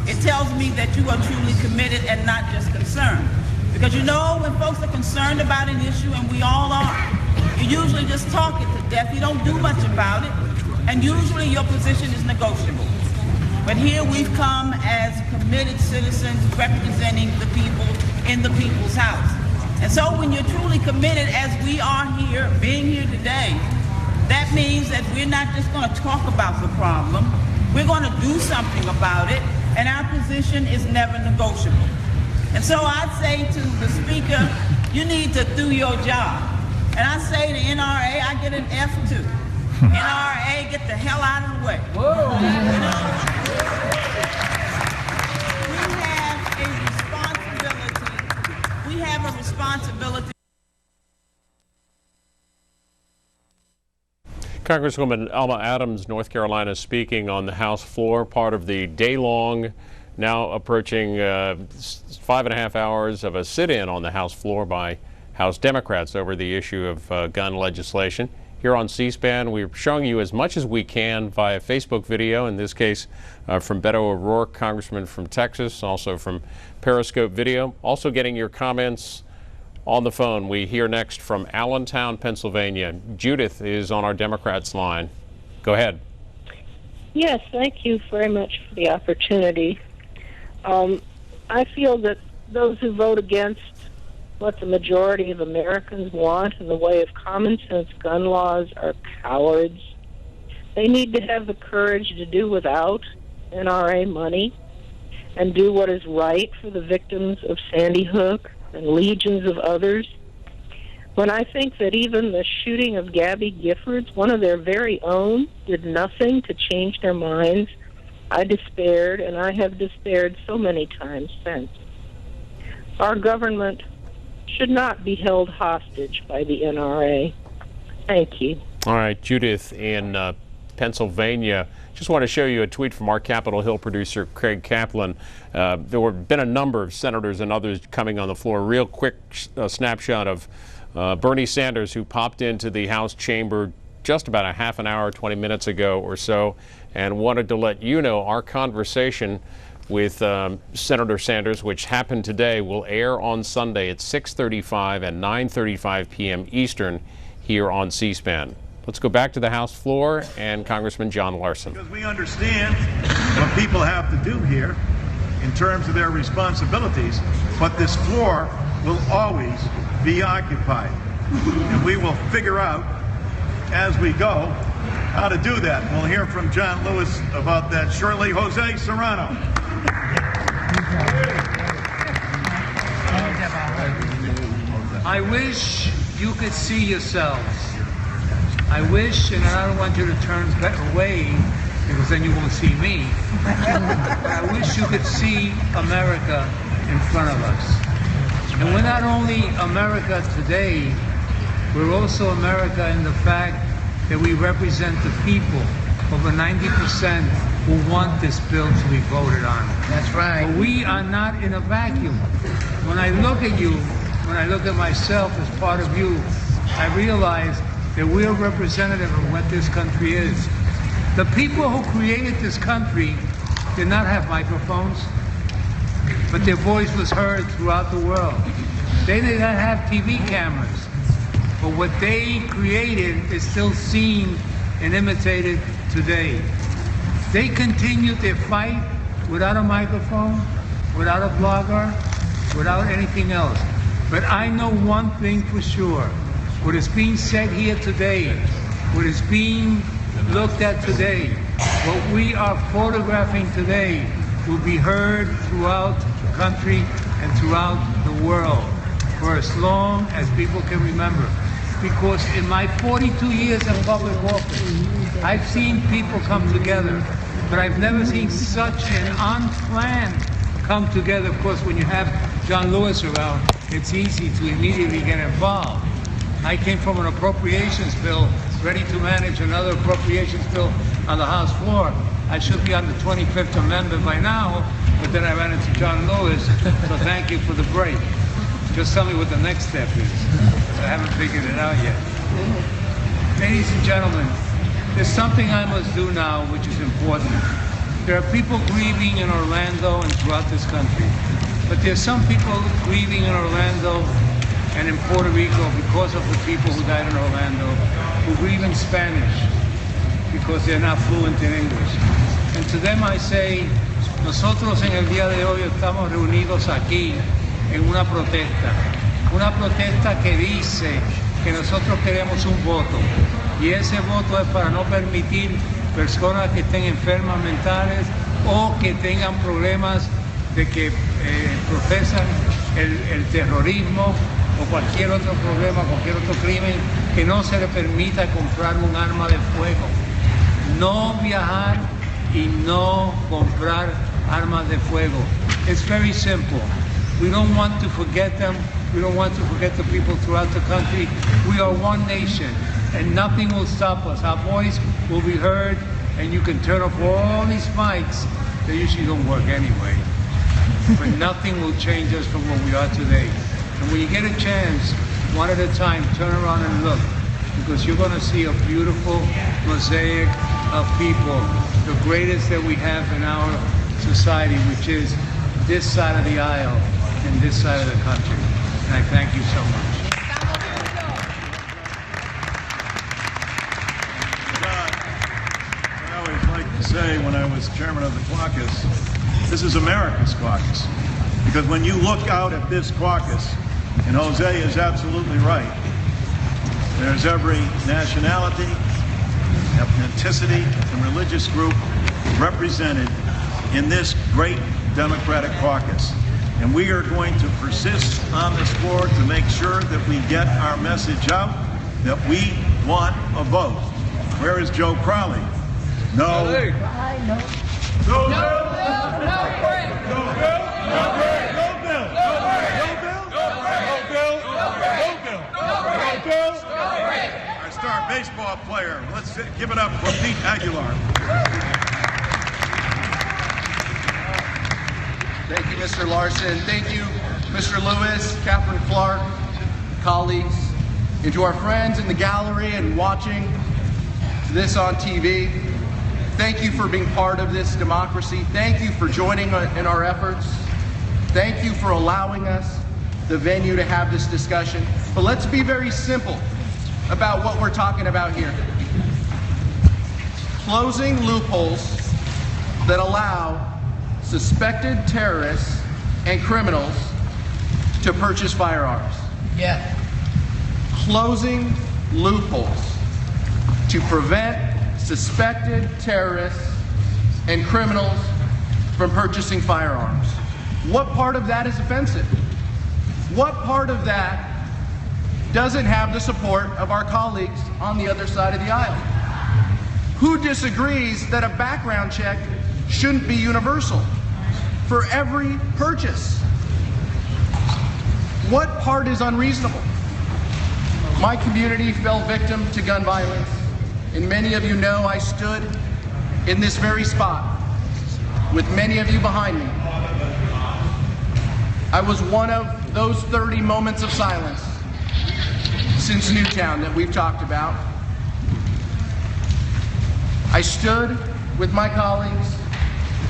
S14: it tells me that you are truly committed and not just concerned. Because you know, when folks are concerned about an issue, and we all are, you usually just talk it to death. You don't do much about it. And usually your position is negotiable. But here we've come as committed citizens representing the people in the people's house. And so when you're truly committed, as we are here, being here today, that means that we're not just going to talk about the problem. We're going to do something about it, and our position is never negotiable. And so I'd say to the Speaker, you need to do your job. And I say to NRA, I get an F too. NRA, get the hell out of the way. Whoa. You know, we have a responsibility.
S1: Congresswoman Alma Adams, North Carolina, speaking on the House floor, part of the day-long, now approaching 5.5 hours of a sit-in on the House floor by House Democrats over the issue of gun legislation. Here on C-SPAN, we're showing you as much as we can via Facebook video, in this case from Beto O'Rourke, Congressman from Texas, also from Periscope video. Also getting your comments on the phone. We hear next from Allentown, Pennsylvania. Judith is on our Democrats line. Go ahead.
S15: Yes, thank you very much for the opportunity. I feel that those who vote against what the majority of Americans want in the way of common sense gun laws are cowards. They need to have the courage to do without NRA money and do what is right for the victims of Sandy Hook and legions of others. When I think that even the shooting of Gabby Giffords, one of their very own, did nothing to change their minds, I despaired, and I have despaired so many times since. Our government should not be held hostage by the NRA. Thank you.
S1: All right, Judith in Pennsylvania. Just want to show you a tweet from our Capitol Hill producer, Craig Kaplan. There have been a number of senators and others coming on the floor. Real quick snapshot of Bernie Sanders, who popped into the House chamber just about a half an hour, 20 minutes ago or so, and wanted to let you know our conversation with Senator Sanders, which happened today, will air on Sunday at 6:35 and 9:35 p.m. Eastern here on C-SPAN. Let's go back to the House floor and Congressman John Larson.
S2: Because we understand what people have to do here in terms of their responsibilities, but this floor will always be occupied. And we will figure out as we go how to do that. We'll hear from John Lewis about that shortly. Jose Serrano.
S16: I wish you could see yourselves. I wish, and I don't want you to turn away because then you won't see me, but I wish you could see America in front of us. And we're not only America today, we're also America in the fact that we represent the people. Over 90% who want this bill to be voted on.
S14: That's right.
S16: But we are not in a vacuum. When I look at you, when I look at myself as part of you, I realize that we're representative of what this country is. The people who created this country did not have microphones, but their voice was heard throughout the world. They did not have TV cameras, but what they created is still seen and imitated today. They continued their fight without a microphone, without a blogger, without anything else. But I know one thing for sure. What is being said here today, what is being looked at today, what we are photographing today will be heard throughout the country and throughout the world for as long as people can remember. Because in my 42 years in public office, I've seen people come together, but I've never seen such an unplanned come together. Of course, when you have John Lewis around, it's easy to immediately get involved. I came from an appropriations bill, ready to manage another appropriations bill on the House floor. I should be on the 25th Amendment by now, but then I ran into John Lewis, so thank you for the break. Just tell me what the next step is. I haven't figured it out yet. Ladies and gentlemen, there's something I must do now which is important. There are people grieving in Orlando and throughout this country, but there's some people grieving in Orlando and in Puerto Rico because of the people who died in Orlando, who grieve in Spanish because they're not fluent in English. And to them I say, nosotros en el día de hoy estamos reunidos aquí en una protesta que dice que nosotros queremos un voto, y ese voto es para no permitir personas que estén enfermas mentales o que tengan problemas de que profesan el terrorismo o cualquier otro problema, cualquier otro crimen, que no se le permita comprar un arma de fuego. No viajar y no comprar armas de fuego. It's very simple. We don't want to forget them. We don't want to forget the people throughout the country. We are one nation, and nothing will stop us. Our voice will be heard, and you can turn off all these mics. They usually don't work anyway. But nothing will change us from what we are today. And when you get a chance, one at a time, turn around and look, because you're going to see a beautiful mosaic of people, the greatest that we have in our society, which is this side of the aisle and this side of the country. And I thank you so much.
S2: I always like to say when I was chairman of the caucus, this is America's caucus. Because when you look out at this caucus, and Jose is absolutely right, there's every nationality, ethnicity, and religious group represented in this great Democratic caucus. And we are going to persist on this floor to make sure that we get our message out, that we want a vote. Where is Joe Crowley? No. No bill. No bill. No bill. No bill. No bill. No bill. baseball player. Let's give it up for Pete Aguilar.
S17: Thank you, Mr. Larson. Thank you, Mr. Lewis, Catherine Clark, colleagues, and to our friends in the gallery and watching this on TV. Thank you for being part of this democracy. Thank you for joining in our efforts. Thank you for allowing us the venue to have this discussion. But let's be very simple about what we're talking about here. Closing loopholes that allow suspected terrorists and criminals to purchase firearms.
S6: Yeah.
S17: Closing loopholes to prevent suspected terrorists and criminals from purchasing firearms. What part of that is offensive? What part of that doesn't have the support of our colleagues on the other side of the aisle? Who disagrees that a background check shouldn't be universal for every purchase? What part is unreasonable? My community fell victim to gun violence, and many of you know I stood in this very spot with many of you behind me. I was one of those 30 moments of silence since Newtown that we've talked about. I stood with my colleagues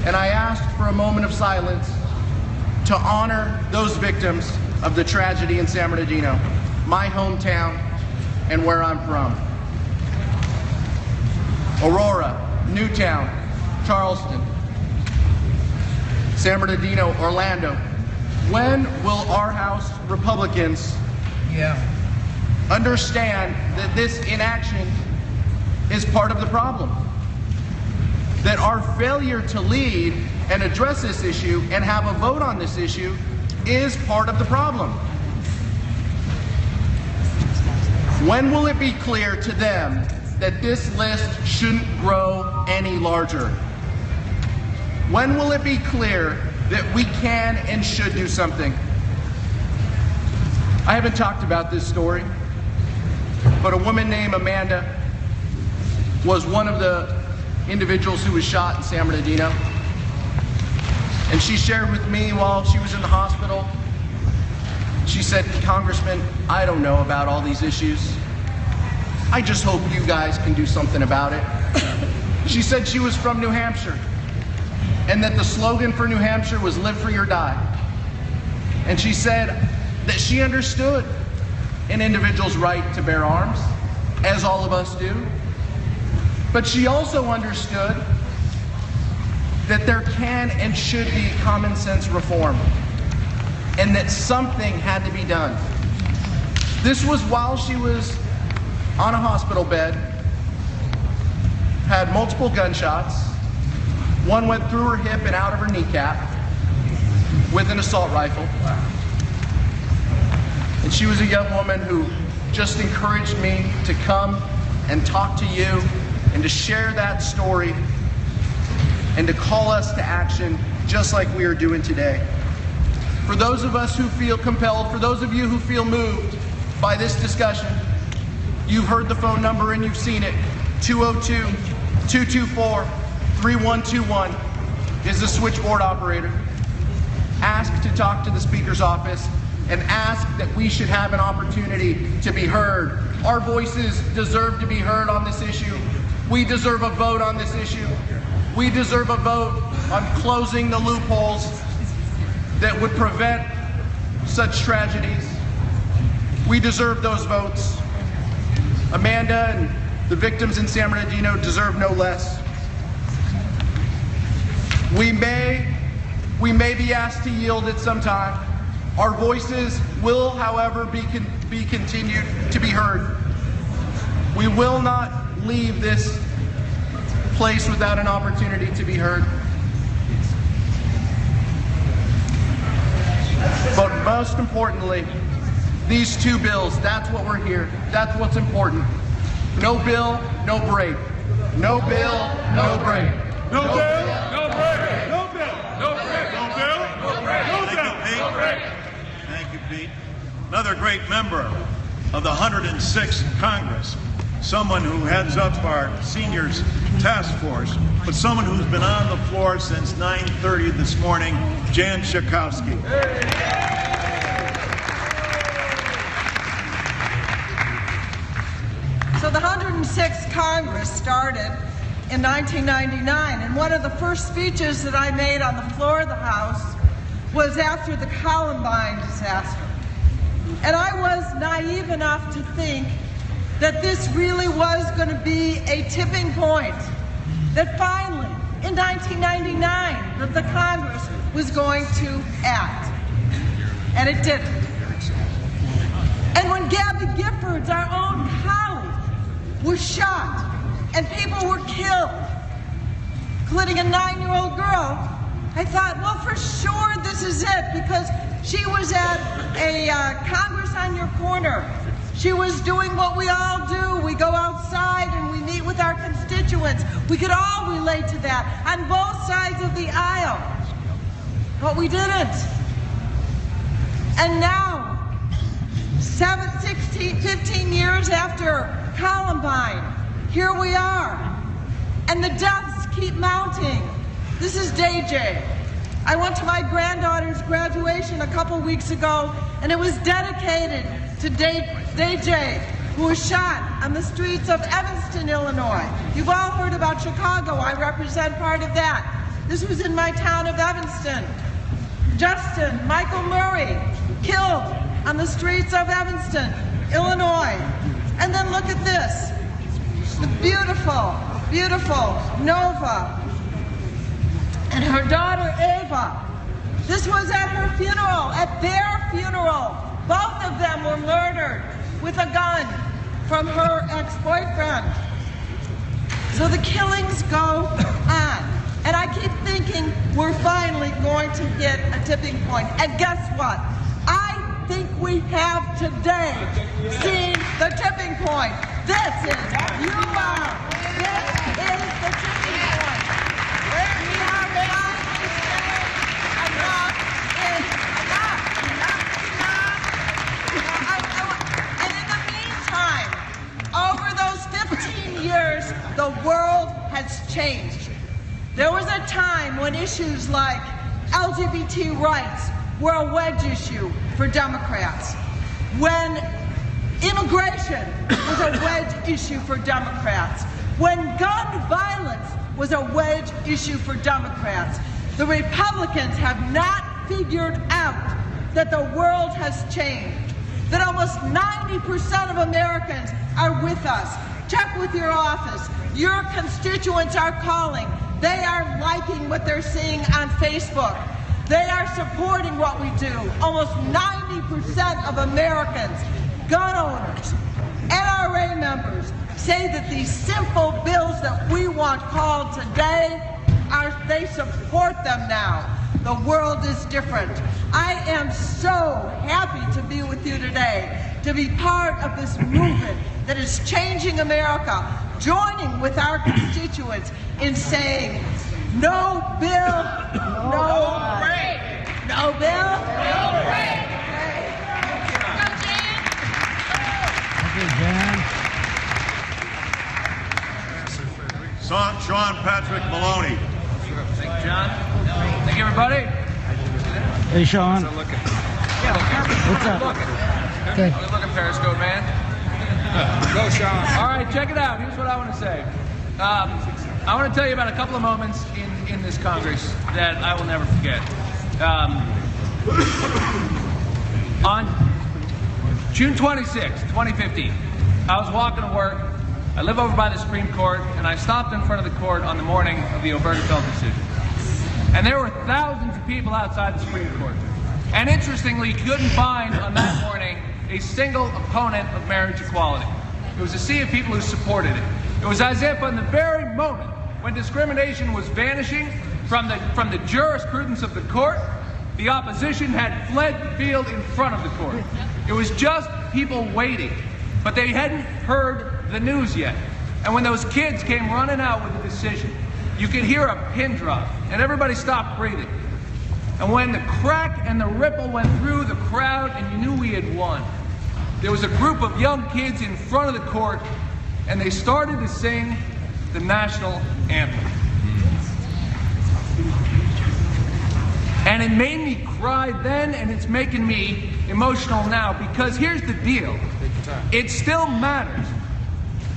S17: and I asked for a moment of silence to honor those victims of the tragedy in San Bernardino, my hometown and where I'm from. Aurora, Newtown, Charleston, San Bernardino, Orlando. When will our House Republicans understand that this inaction is part of the problem? That our failure to lead and address this issue and have a vote on this issue is part of the problem? When will it be clear to them that this list shouldn't grow any larger? When will it be clear that we can and should do something? I haven't talked about this story, but a woman named Amanda was one of the individuals who was shot in San Bernardino. And she shared with me while she was in the hospital, she said, "Congressman, I don't know about all these issues. I just hope you guys can do something about it." She said she was from New Hampshire and that the slogan for New Hampshire was "Live Free or Die." And she said that she understood an individual's right to bear arms, as all of us do. But she also understood that there can and should be common sense reform and that something had to be done. This was while she was on a hospital bed, had multiple gunshots. One went through her hip and out of her kneecap with an assault rifle. And she was a young woman who just encouraged me to come and talk to you and to share that story and to call us to action just like we are doing today. For those of us who feel compelled, for those of you who feel moved by this discussion, you've heard the phone number and you've seen it. 202-224-3121 is the switchboard operator. Ask to talk to the Speaker's office and ask that we should have an opportunity to be heard. Our voices deserve to be heard on this issue. We deserve a vote on this issue. We deserve a vote on closing the loopholes that would prevent such tragedies. We deserve those votes. Amanda and the victims in San Bernardino deserve no less. We may be asked to yield at some time. Our voices will, however, be continued to be heard. We will not leave this place without an opportunity to be heard. But most importantly, these two bills, that's what we're here. That's what's important. No bill, no break. No bill, no break.
S2: No bill, no break. No bill, no break. No bill, no break. No bill, no break. Thank you, Pete. Another great member of the 106th Congress. someone who heads up our seniors task force, but someone who's been on the floor since 9:30 this morning, Jan Schakowsky.
S18: So the 106th Congress started in 1999, and one of the first speeches that I made on the floor of the House was after the Columbine disaster. And I was naive enough to think that this really was going to be a tipping point, that finally, in 1999, that the Congress was going to act. And it didn't. And when Gabby Giffords, our own colleague, was shot and people were killed, including a 9-year-old girl, I thought, well, for sure this is it, because she was at a Congress on Your Corner. She was doing what we all do. We go outside and we meet with our constituents. We could all relate to that on both sides of the aisle. But we didn't. And now, 15 years after Columbine, here we are. And the deaths keep mounting. This is Day J. I went to my granddaughter's graduation a couple weeks ago, and it was dedicated to Day J, who was shot on the streets of Evanston, Illinois. You've all heard about Chicago. I represent part of that. This was in my town of Evanston. Justin Michael Murray, killed on the streets of Evanston, Illinois. And then look at this. The beautiful, beautiful Nova and her daughter Ava. This was at her funeral, at their funeral. Both of them were murdered with a gun from her ex-boyfriend. So the killings go on. And I keep thinking we're finally going to hit a tipping point. And guess what? I think we have today seen the tipping point. This is, you are, this is the tipping point. We are finally saying enough is enough. And in the meantime, over those 15 years, the world has changed. There was a time when issues like LGBT rights were a wedge issue for Democrats, when immigration was a wedge issue for Democrats, when gun violence was a wedge issue for Democrats. The Republicans have not figured out that the world has changed, that almost 90% of Americans are with us. Check with your office. Your constituents are calling. They are liking what they're seeing on Facebook. They are supporting what we do. Almost 90% of Americans, gun owners, NRA members, say that these simple bills that we want called today, they support them now. The world is different. I am so happy to be with you today, to be part of this movement that is changing America, joining with our constituents in saying, no bill, no break. No bill, no break.
S2: Sean Patrick Maloney.
S19: Thank you, John. Thank you, everybody.
S20: Hey, Sean.
S19: What's up?
S20: Okay.
S19: Good looking, Periscope, man. Go, Sean. All right, check it out. Here's what I want to say. I want to tell you about a couple of moments in this Congress that I will never forget. On June 26, 2015, I was walking to work. I live over by the Supreme Court, and I stopped in front of the court on the morning of the Obergefell decision. And there were thousands of people outside the Supreme Court. And interestingly, you couldn't find on that morning a single opponent of marriage equality. It was a sea of people who supported it. It was as if on the very moment when discrimination was vanishing from the jurisprudence of the court, the opposition had fled the field in front of the court. It was just people waiting, but they hadn't heard the news yet. And when those kids came running out with the decision, you could hear a pin drop, and everybody stopped breathing. And when the crack and the ripple went through the crowd and you knew we had won, there was a group of young kids in front of the court and they started to sing the national anthem. And it made me cry then, and it's making me emotional now, because here's the deal. It still matters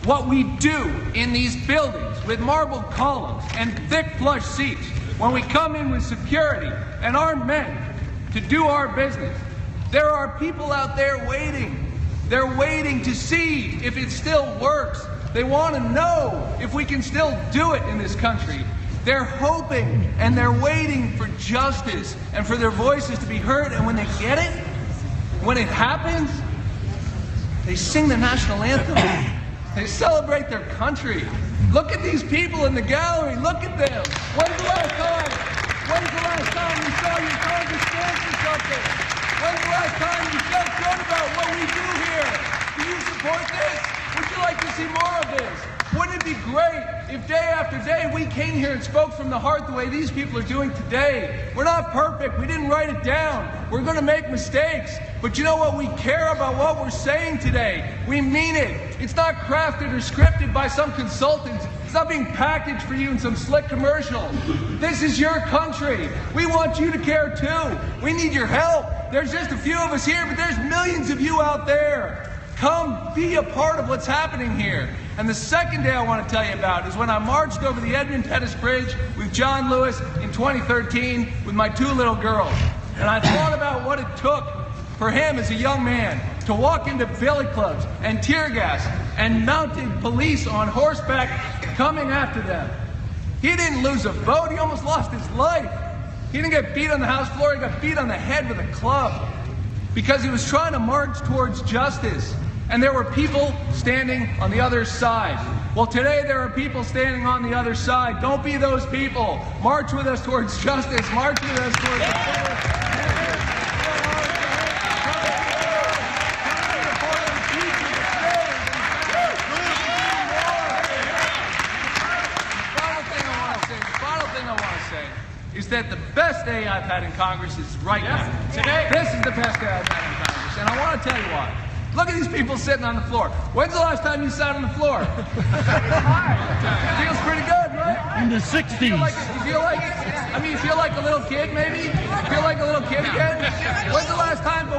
S19: what we do in these buildings with marble columns and thick plush seats when we come in with security and armed men to do our business. There are people out there waiting. They're waiting to see if it still works. They want to know if we can still do it in this country. They're hoping and they're waiting for justice and for their voices to be heard. And when they get it, when it happens, they sing the national anthem. They celebrate their country. Look at these people in the gallery. Look at them. When's the last time you saw your Congress stand for something? When's the last time you felt good about what we do here? Do you support this? Would you like to see more of this? Wouldn't it be great if day after day we came here and spoke from the heart the way these people are doing today? We're not perfect. We didn't write it down. We're going to make mistakes. But you know what? We care about what we're saying today. We mean it. It's not crafted or scripted by some consultants. It's not being packaged for you in some slick commercial. This is your country. We want you to care too. We need your help. There's just a few of us here, but there's millions of you out there. Come be a part of what's happening here. And the second day I want to tell you about is when I marched over the Edmund Pettus Bridge with John Lewis in 2013 with my 2 little girls. And I thought about what it took for him as a young man to walk into billy clubs and tear gas and mounted police on horseback coming after them. He didn't lose a vote, he almost lost his life. He didn't get beat on the House floor, he got beat on the head with a club because he was trying to march towards justice. And there were people standing on the other side. Well, today there are people standing on the other side. Don't be those people. March with us towards justice. March with us towards justice. Is that the best day I've had in Congress is right now. Today. This is the best day I've had in Congress, and I want to tell you why. Look at these people sitting on the floor. When's the last time you sat on the floor? Feels pretty good, right?
S20: In the 60s.
S19: You feel like a little kid, maybe? Feel like a little kid again? When's the last time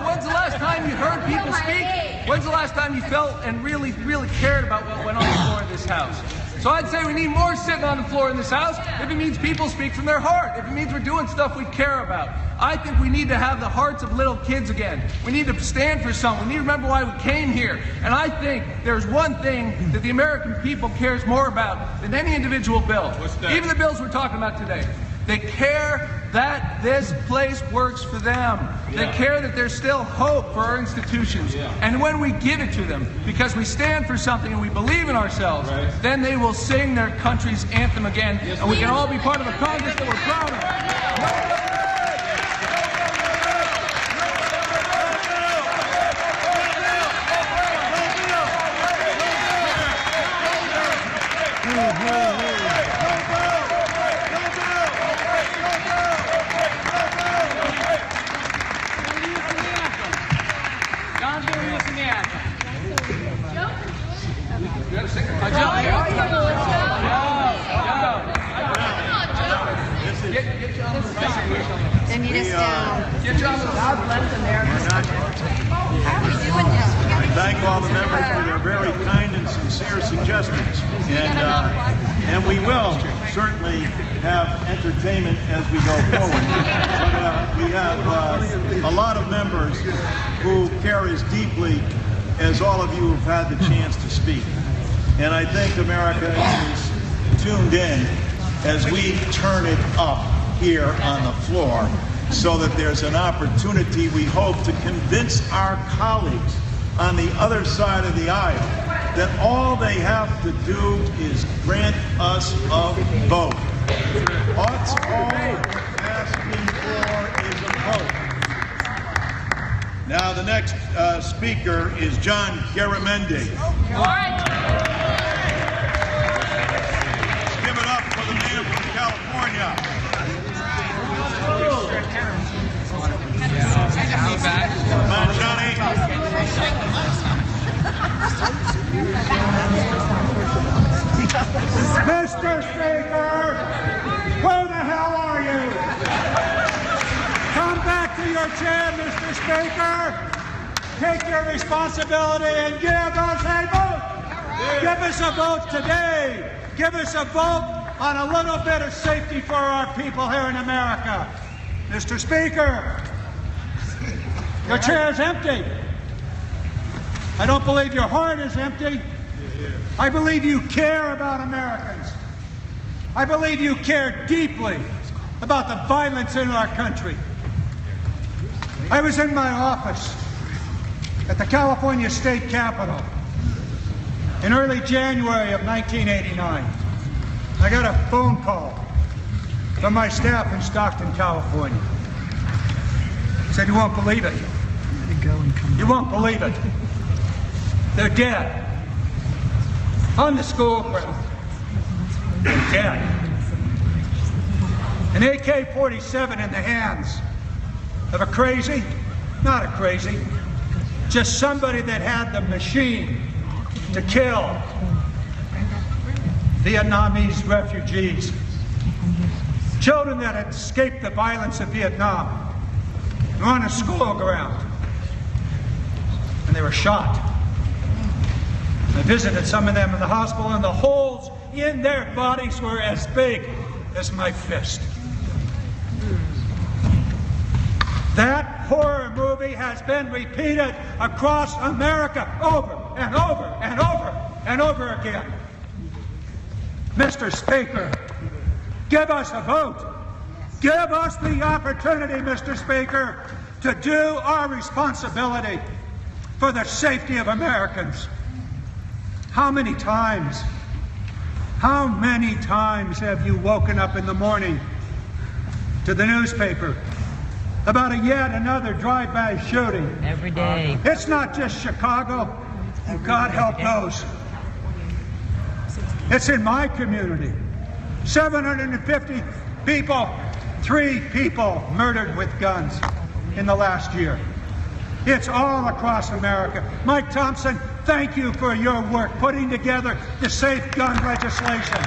S19: you heard people speak? When's the last time you felt and really, really cared about what went on the floor of this house? So I'd say we need more sitting on the floor in this house if it means people speak from their heart, if it means we're doing stuff we care about. I think we need to have the hearts of little kids again. We need to stand for something. We need to remember why we came here. And I think there's one thing that the American people cares more about than any individual bill.
S13: What's that?
S19: Even the bills we're talking about today. They care that this place works for them. They care that there's still hope for our institutions. And when we give it to them, because we stand for something and we believe in ourselves, then they will sing their country's anthem again, and we can all be part of a Congress that we're proud of.
S21: They need us down.
S19: God bless America.
S21: How are we doing this?
S2: I thank all the members for their very kind and sincere suggestions. And we will certainly have entertainment as we go forward. But we have a lot of members who care as deeply as all of you have had the chance to speak. And I think America is tuned in as we turn it up here on the floor so that there's an opportunity, we hope, to convince our colleagues on the other side of the aisle that all they have to do is grant us a vote. That's all we're asking for is a vote. Now the next speaker is John Garamendi. Give it up for the man from California. Come on, Johnny.
S3: chair, Mr. Speaker. Take your responsibility and give us a vote. Give us a vote today. Give us a vote on a little bit of safety for our people here in America. Mr. Speaker, your chair is empty. I don't believe your heart is empty. I believe you care about Americans. I believe you care deeply about the violence in our country. I was in my office at the California State Capitol in early January of 1989. I got a phone call from my staff in Stockton, California. He said, "You won't believe it. You won't believe it. They're dead. On the school ground. They're dead. An AK-47 in the hands of a crazy, not a crazy, just somebody that had the machine to kill Vietnamese refugees, children that had escaped the violence of Vietnam, were on a school ground, and they were shot. I visited some of them in the hospital, and the holes in their bodies were as big as my fist. That horror movie has been repeated across America over and over and over and over again. Mr. Speaker, give us a vote. Give us the opportunity, Mr. Speaker, to do our responsibility for the safety of Americans. How many times have you woken up in the morning to the newspaper about yet another drive-by shooting?
S22: Every day.
S3: It's not just Chicago. God help those. It's in my community. 750 people, 3 people murdered with guns in the last year. It's all across America. Mike Thompson, thank you for your work putting together the safe gun legislation.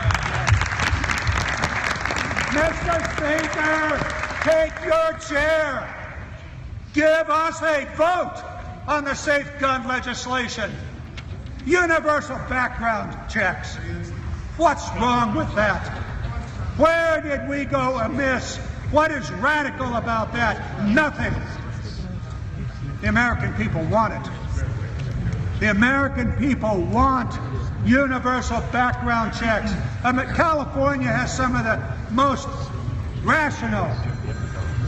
S3: Mr. Speaker, take your chair. Give us a vote on the safe gun legislation. Universal background checks. What's wrong with that? Where did we go amiss? What is radical about that? Nothing. The American people want it. The American people want universal background checks. California has some of the most rational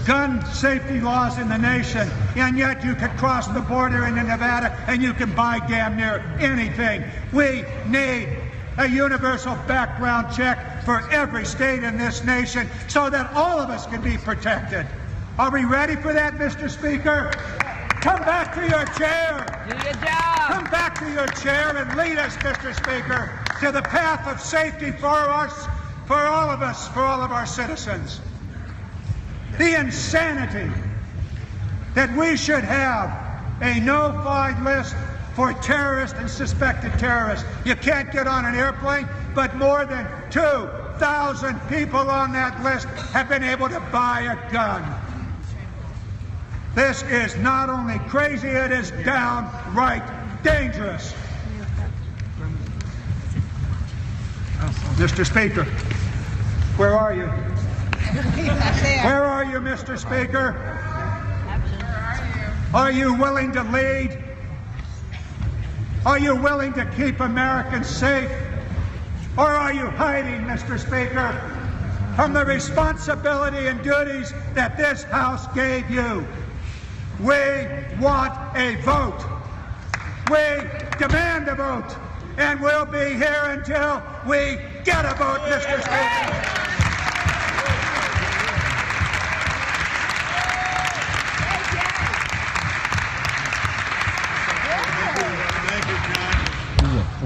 S3: gun safety laws in the nation, and yet you can cross the border into Nevada and you can buy damn near anything. We need a universal background check for every state in this nation so that all of us can be protected. Are we ready for that, Mr. Speaker? Come back to your chair.
S22: Do your job.
S3: Come back to your chair and lead us, Mr. Speaker, to the path of safety for us, for all of us, for all of our citizens. The insanity that we should have a no-fly list for terrorists and suspected terrorists. You can't get on an airplane, but more than 2,000 people on that list have been able to buy a gun. This is not only crazy, it is downright dangerous. Mr. Speaker, where are you? Where are you, Mr. Speaker? Are you willing to lead? Are you willing to keep Americans safe? Or are you hiding, Mr. Speaker, from the responsibility and duties that this House gave you? We want a vote. We demand a vote. And we'll be here until we get a vote, Mr. Speaker.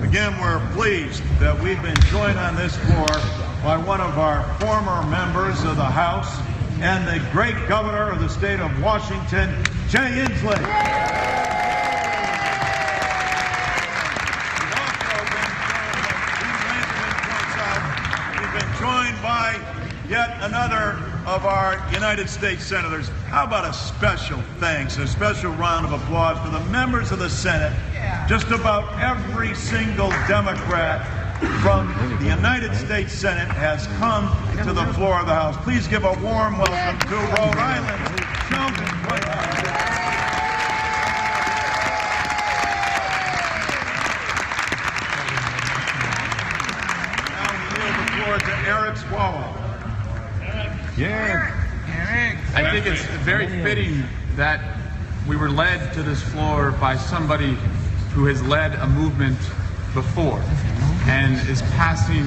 S2: Again, we're pleased that we've been joined on this floor by one of our former members of the House and the great governor of the state of Washington, Jay Inslee. We've been joined by yet another of our United States senators. How about a special thanks, a special round of applause for the members of the Senate? Just about every single Democrat from the United States Senate has come to the floor of the House. Please give a warm welcome to Rhode Island, Sheldon Whitehouse. To Eric Swallow.
S5: I think it's very fitting that we were led to this floor by somebody who has led a movement before and is passing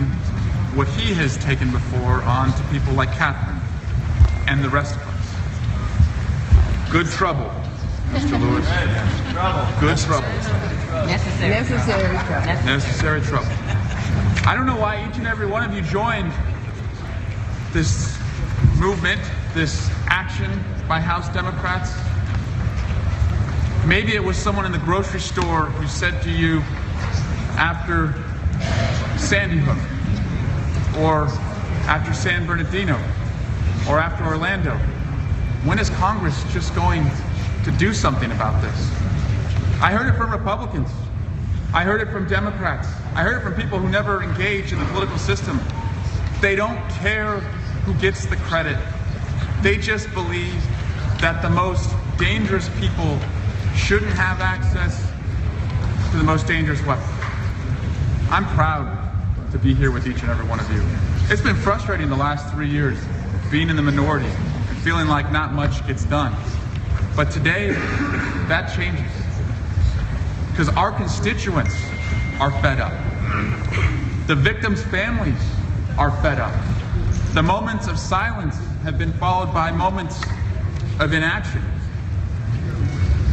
S5: what he has taken before on to people like Catherine and the rest of us. Good trouble, Mr. Lewis. Good trouble. Necessary trouble. I don't know why each and every one of you joined this movement, this action by House Democrats. Maybe it was someone in the grocery store who said to you after Sandy Hook, or after San Bernardino, or after Orlando, when is Congress just going to do something about this? I heard it from Republicans. I heard it from Democrats. I heard it from people who never engage in the political system. They don't care who gets the credit. They just believe that the most dangerous people shouldn't have access to the most dangerous weapon. I'm proud to be here with each and every one of you. It's been frustrating the last 3 years, being in the minority and feeling like not much gets done. But today, that changes. Because our constituents are fed up. The victims' families are fed up. The moments of silence have been followed by moments of inaction.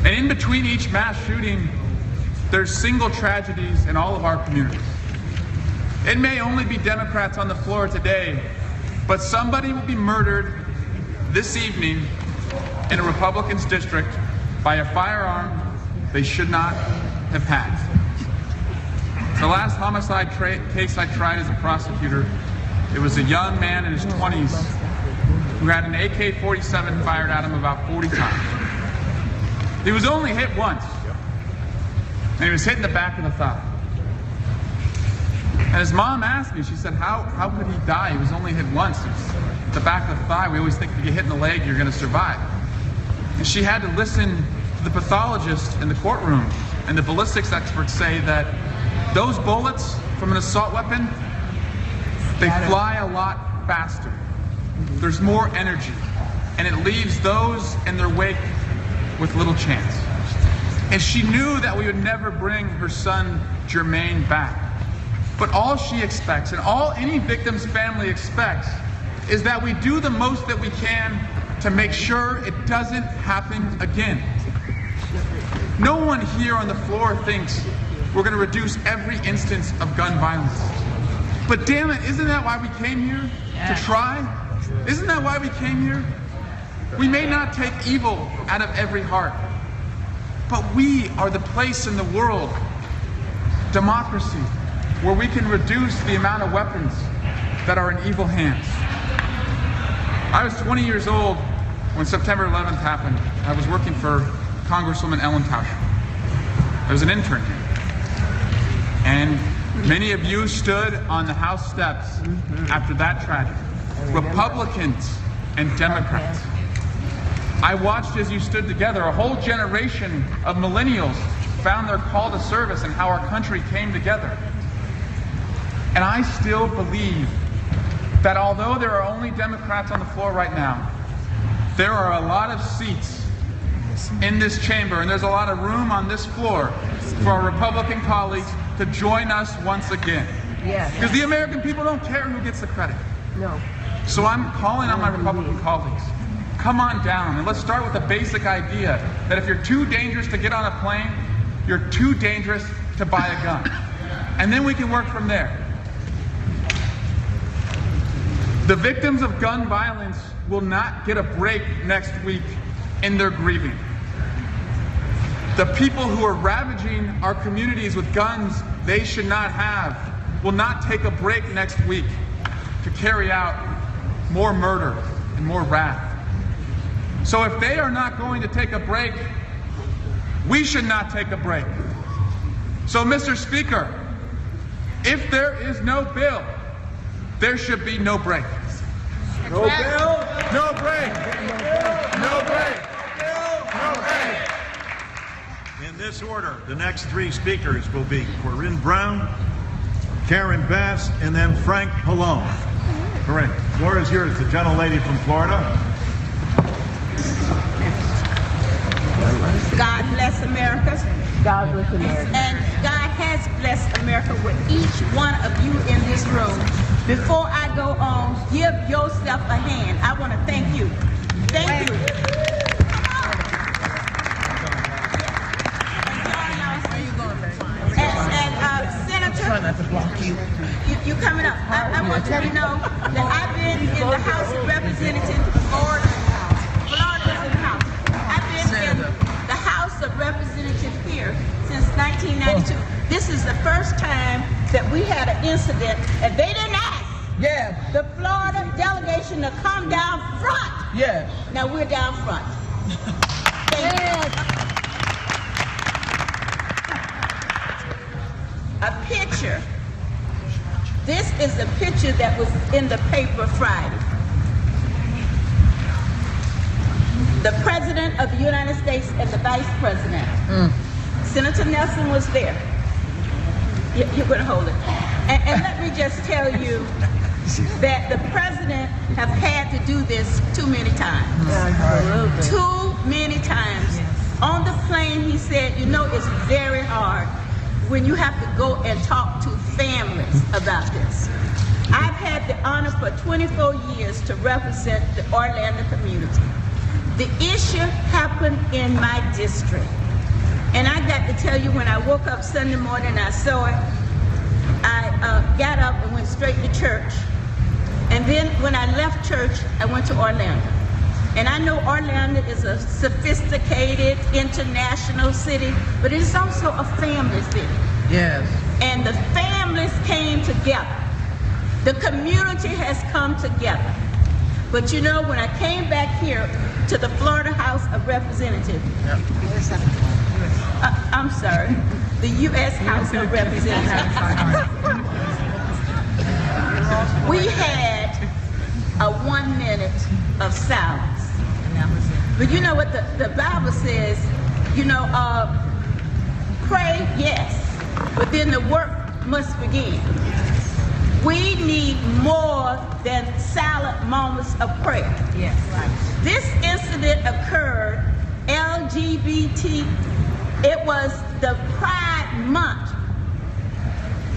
S5: And in between each mass shooting, there's single tragedies in all of our communities. It may only be Democrats on the floor today, but somebody will be murdered this evening in a Republican's district by a firearm they should not have had. The last homicide case I tried as a prosecutor, it was a young man in his 20s who had an AK-47 fired at him about 40 times. He was only hit once, and he was hit in the back of the thigh. And his mom asked me, she said, how could he die? He was only hit once. It's the back of the thigh. We always think if you get hit in the leg, you're going to survive. And she had to listen to the pathologist in the courtroom and the ballistics experts say that those bullets from an assault weapon, they fly a lot faster. There's more energy, and it leaves those in their wake with little chance. And she knew that we would never bring her son Jermaine back. But all she expects, and all any victim's family expects, is that we do the most that we can to make sure it doesn't happen again. No one here on the floor thinks we're going to reduce every instance of gun violence. But damn it, isn't that why we came here? To try? Isn't that why we came here? We may not take evil out of every heart, but we are the place in the world, democracy, where we can reduce the amount of weapons that are in evil hands. I was 20 years old when September 11th happened. I was working for Congresswoman Ellen Tauscher. I was an intern here. And many of you stood on the House steps after that tragedy. Republicans and Democrats. I watched as you stood together. A whole generation of millennials found their call to service and how our country came together. And I still believe that although there are only Democrats on the floor right now, there are a lot of seats in this chamber, and there's a lot of room on this floor for our Republican colleagues to join us once again. Because the American people don't care who gets the credit.
S22: No.
S5: So I'm calling on my Republican colleagues. Come on down, and let's start with the basic idea that if you're too dangerous to get on a plane, you're too dangerous to buy a gun. And then we can work from there. The victims of gun violence will not get a break next week in their grieving. The people who are ravaging our communities with guns they should not have will not take a break next week to carry out more murder and more wrath. So if they are not going to take a break, we should not take a break. So, Mr. Speaker, if there is no bill, there should be no break.
S2: No bill, no break. No break. No break. In this order, the next three speakers will be Corinne Brown, Karen Bass, and then Frank Pallone. Corinne, the floor is yours, the gentlelady from Florida.
S14: God bless America.
S12: God bless America.
S14: And God has blessed America with each one of you in this room. Before I go on, give yourself a hand. I want to thank you. Thank you. And Senator, try not to block you. You coming up. I want you to know that I've been in the House of Representatives, Florida is in the House. I've been in the House of Representatives here since 1992. This is the first time that we had an incident, and they didn't ask.
S6: Yeah.
S14: The Florida delegation to come down front.
S6: Yeah.
S14: Now we're down front. Thank you. A picture. This is the picture that was in the paper Friday. The President of the United States and the Vice President. Senator Nelson was there. You're going to hold it. And let me just tell you that the President have had to do this too many times. Too many times. On the plane, he said, you know, it's very hard when you have to go and talk to families about this. I've had the honor for 24 years to represent the Orlando community. The issue happened in my district. And I got to tell you, when I woke up Sunday morning, I saw it. I got up and went straight to church. And then when I left church, I went to Orlando. And I know Orlando is a sophisticated international city, but it is also a family city.
S6: Yes.
S14: And the families came together. The community has come together. But you know, when I came back here to the Florida House of Representatives, I'm sorry, the U.S. House of Representatives, we had a 1 minute of silence. But you know what the Bible says, you know, pray, yes, but then the work must begin. We need more than silent moments of prayer.
S6: Yes, right.
S14: This incident occurred, LGBT, it was the Pride Month.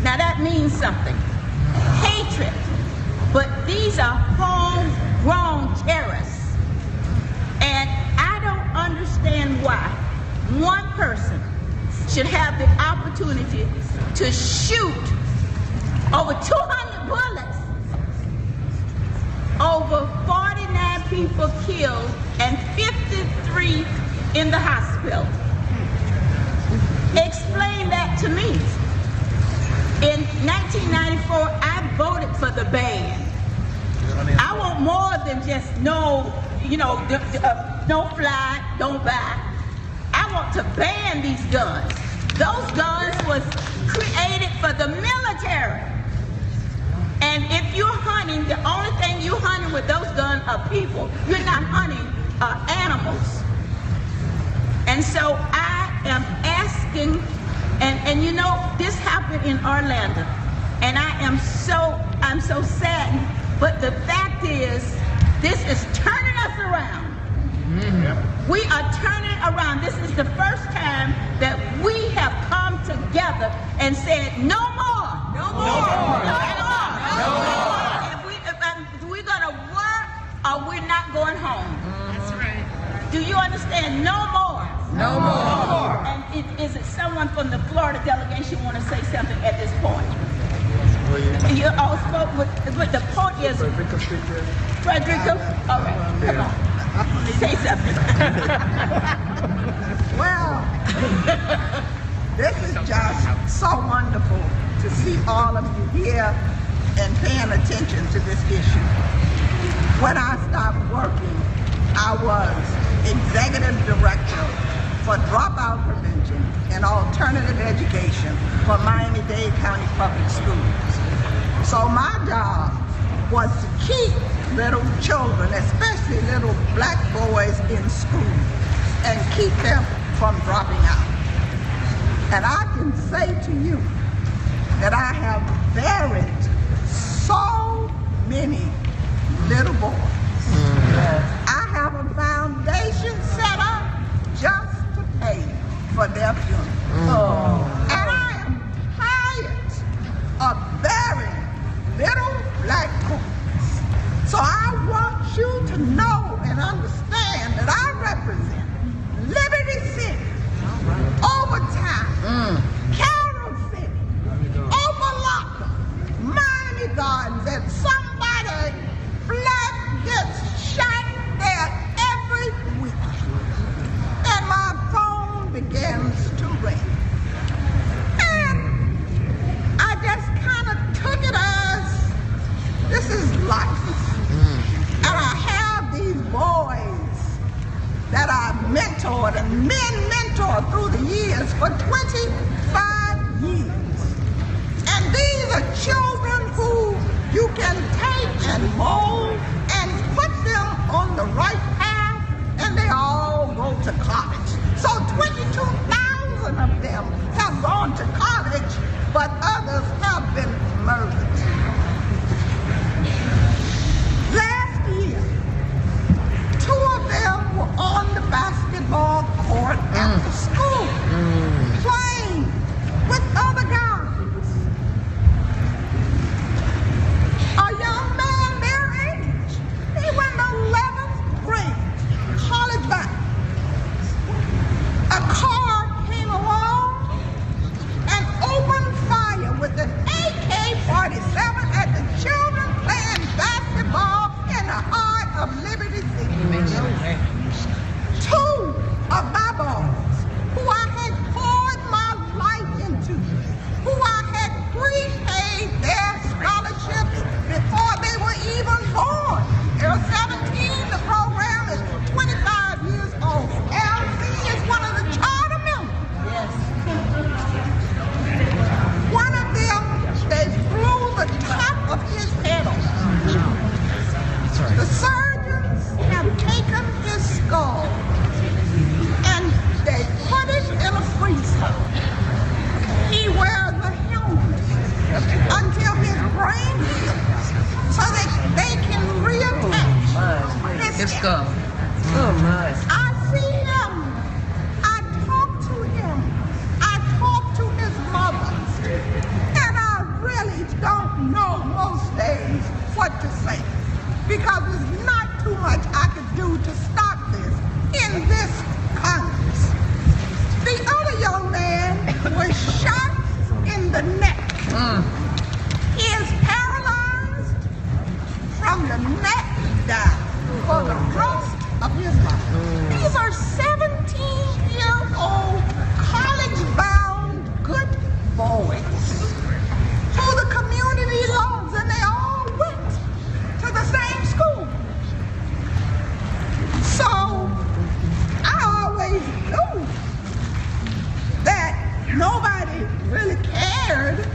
S14: Now that means something. Hatred. But these are homegrown terrorists. And I don't understand why one person should have the opportunity to shoot over 200 bullets, over 49 people killed, and 53 in the hospital. Explain that to me. In 1994, I voted for the ban. I want more than just no, you know, don't fly, don't buy. I want to ban these guns. Those guns was created for the military. And if you're hunting, the only thing you're hunting with those guns are people. You're not hunting animals. And so I am asking, and you know, this happened in Orlando. And I'm so saddened. But the fact is, this is turning us around. We are turning around. This is the first time that we have come together and said, no more. No more. No more. No more. If we're going to work or we're not going home. That's right. Do you understand? No more.
S6: No more.
S14: And is it someone from the Florida delegation want to say something at this point? You all spoke with the point is Frederica. All right, come on. Say something.
S7: Well, this is just so wonderful to see all of you here and paying attention to this issue. When I stopped working, I was executive director for dropout prevention and alternative education for Miami-Dade County Public Schools. So my job was to keep little children, especially little black boys, in school and keep them from dropping out. And I can say to you that I have buried so many little boys. I have a foundation set up just to pay for their funeral. And I am tired of burying little black boys. So I want you to know and understand that I represent Liberty City, Overtown, Carroll City, Opa-locka, Miami Gardens, and somebody black gets shot there every week. And my phone begins to ring. And I just kind of took it as, this is life. And I have these boys that I mentored and mentored through the years for 25 years. And these are children who you can take and mold and put them on the right path, and they all go to college. So 22,000 of them have gone to college, but others have been murdered. Last year, 2 of them were on the basketball court after school, playing with other guys. A young man their age, he went to 11th grade, college bound. A car came along and opened fire with an AK-47 at the children playing basketball in the heart of Liberty City. 2 of my boys, who I had poured my life into, who I had prepaid their scholarships before they were even born. They're 17, the program is 25 years old. LC is one of the charter members. Yes. One of them, they flew the top of his head off. The surgeons have taken his skull and they put it in a freezer. He wears a helmet until his brain heals so that they can reattach his skull. I see him. I talk to him. I talk to his mother. And I really don't know most days what to say, because there's not too much I could do to stop this in this Congress. The other young man was shot in the neck. He is paralyzed from the neck down for the rest of his life. These are 17-year-old college-bound good boys who the community loves, and they all went to the same school. So I always knew that nobody really cared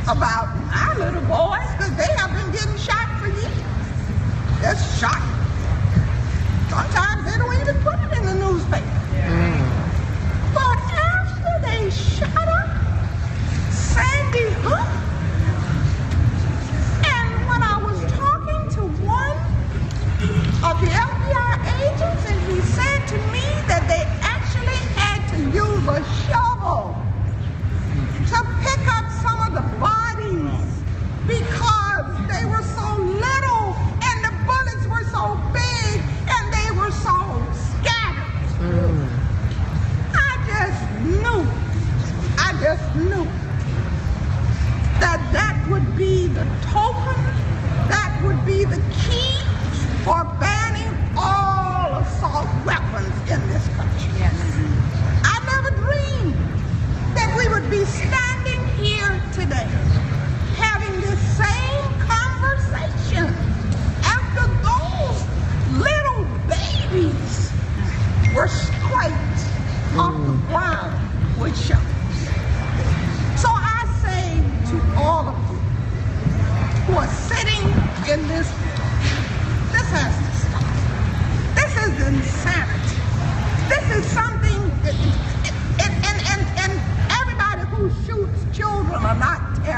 S7: about my little boys, because they have been getting shot for years. They're shot. Sometimes they don't even put it in the newspaper. But after they shot up Sandy Hook, and when I was talking to one of the FBI agents, and he said to me that they actually had to use a shovel to pick up some of the bodies because they were so little and the bullets were so big and they were so scattered. I just knew that that would be the token, that would be the key for banning all assault weapons in this country. Yes. I never dreamed that we would be standing here today having this same conversation after those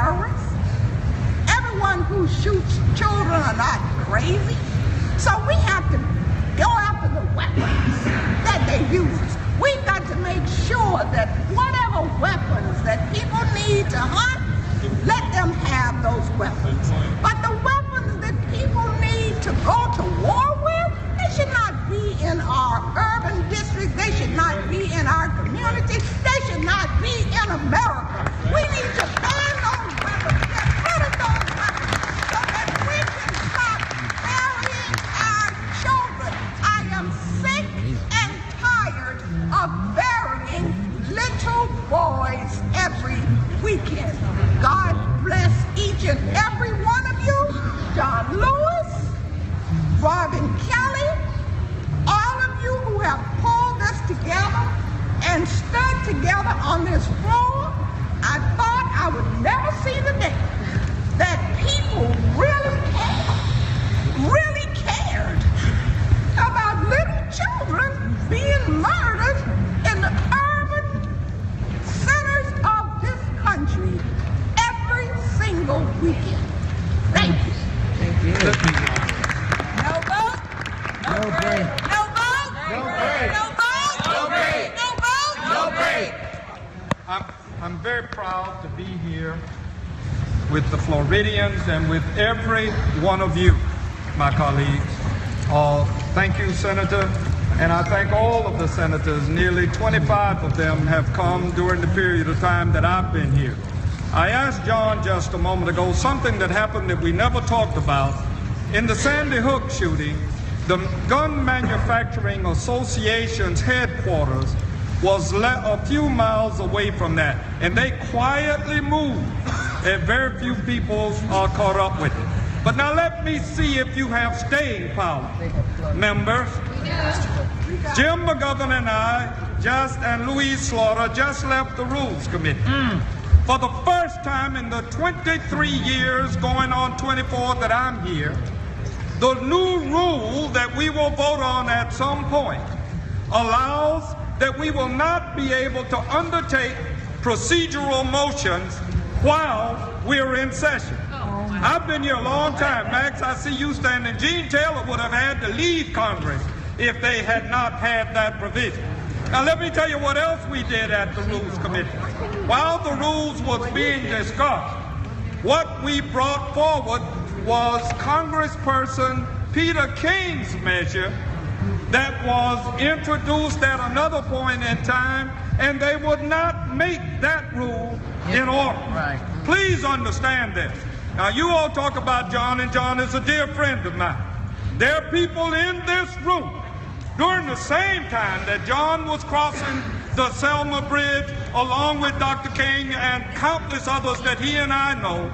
S7: terrorists. Everyone who shoots children are not crazy. So we have to go after the weapons that they use. We've got to make sure that whatever weapons that people need to hunt, let them have those weapons. But the weapons that people need to go to war with, they should not be in our urban districts. They should not be in our communities. They should not be in America. We need to ban those weapons, get rid of those weapons, so that we can stop burying our children. I am sick and tired of burying little boys every weekend. God bless each and every one of you. John Lewis, Robin Kelly, all of you who have pulled us together and stood together on this floor. I thought I would never see the day that people really cared about little children being murdered in the urban centers of this country every single weekend. Thank you.
S3: Thank you.
S7: No vote?
S3: No break.
S7: No vote?
S3: No break.
S7: No vote?
S3: No break.
S7: No vote?
S3: No break.
S8: I'm very proud to be here with the Floridians and with every one of you, my colleagues. Thank you, Senator, and I thank all of the senators. Nearly 25 of them have come during the period of time that I've been here. I asked John just a moment ago something that happened that we never talked about. In the Sandy Hook shooting, the Gun Manufacturing Association's headquarters was a few miles away from that, and they quietly moved, and very few people are caught up with it. But now let me see if you have staying power, members. Jim McGovern and I and Louise Slaughter just left the Rules Committee. For the first time in the 23 years, going on 24 that I'm here, the new rule that we will vote on at some point allows that we will not be able to undertake procedural motions while we're in session. I've been here a long time. Max, I see you standing. Gene Taylor would have had to leave Congress if they had not had that provision. Now let me tell you what else we did at the Rules Committee. While the rules was being discussed, what we brought forward was Congressperson Peter King's measure that was introduced at another point in time, and they would not make that rule in order. Right. Please understand this. Now, you all talk about John, and John is a dear friend of mine. There are people in this room during the same time that John was crossing the Selma Bridge, along with Dr. King and countless others that he and I know.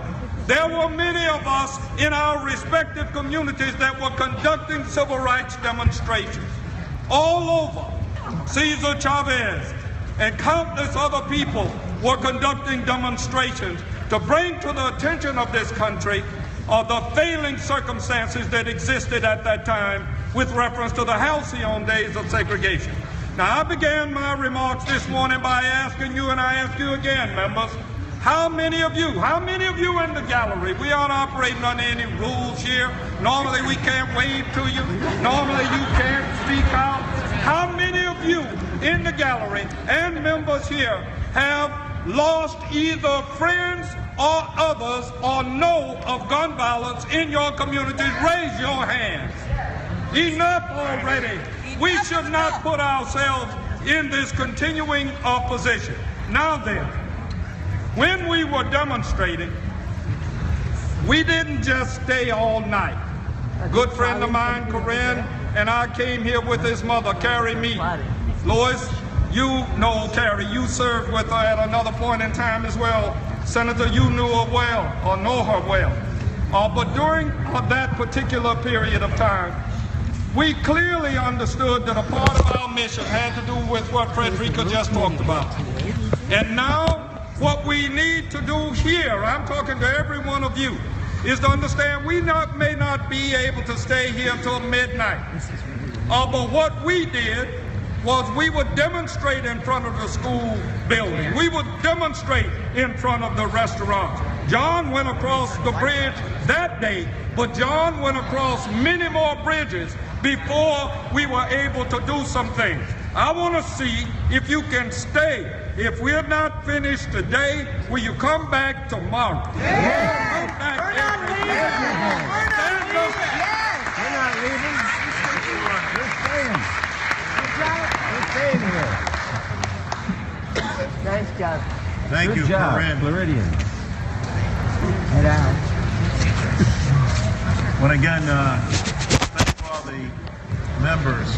S8: There were many of us in our respective communities that were conducting civil rights demonstrations all over. Cesar Chavez and countless other people were conducting demonstrations to bring to the attention of this country the failing circumstances that existed at that time with reference to the halcyon days of segregation. Now, I began my remarks this morning by asking you, and I ask you again, members, how many of you in the gallery, we aren't operating under any rules here. Normally we can't wave to you. Normally you can't speak out. How many of you in the gallery and members here have lost either friends or others or know of gun violence in your communities? Raise your hands. Enough already. We should not put ourselves in this continuing opposition. Now then, when we were demonstrating, we didn't just stay all night. A good friend of mine, Corinne, and I came here with his mother, Carrie Mead. Lois, you know Carrie. You served with her at another point in time as well. Senator, you knew her well, or know her well. But during that particular period of time, we clearly understood that a part of our mission had to do with what Frederica just talked about. And now, what we need to do here, I'm talking to every one of you, is to understand we may not be able to stay here till midnight. But what we did was we would demonstrate in front of the school building. We would demonstrate in front of the restaurants. John went across the bridge that day, but John went across many more bridges before we were able to do some things. I want to see if you can stay. If we're not finished today, will you come back tomorrow?
S3: Yes.
S8: Come back.
S3: We're not leaving. We're not leaving. Yes.
S21: We're not leaving. We're staying. We're staying here. Nice job.
S2: Thank you, Corinne.
S21: Floridian. Head out.
S2: Want to again thank all the members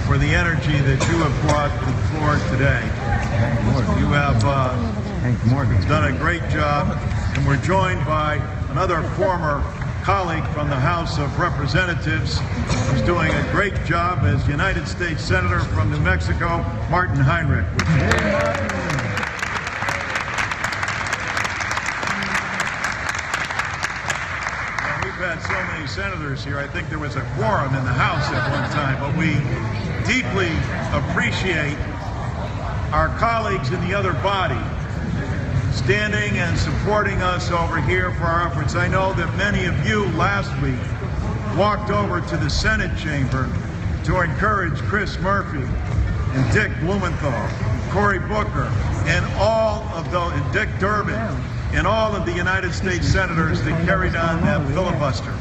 S2: for the energy that you have brought to the floor today. You have done a great job, and we're joined by another former colleague from the House of Representatives who's doing a great job as United States Senator from New Mexico, Martin Heinrich. We've had so many senators here. I think there was a quorum in the House at one time, but we deeply appreciate our colleagues in the other body standing and supporting us over here for our efforts. I know that many of you last week walked over to the Senate chamber to encourage Chris Murphy and Dick Blumenthal, Cory Booker, and all of those, and Dick Durbin, and all of the United States senators that carried on that filibuster.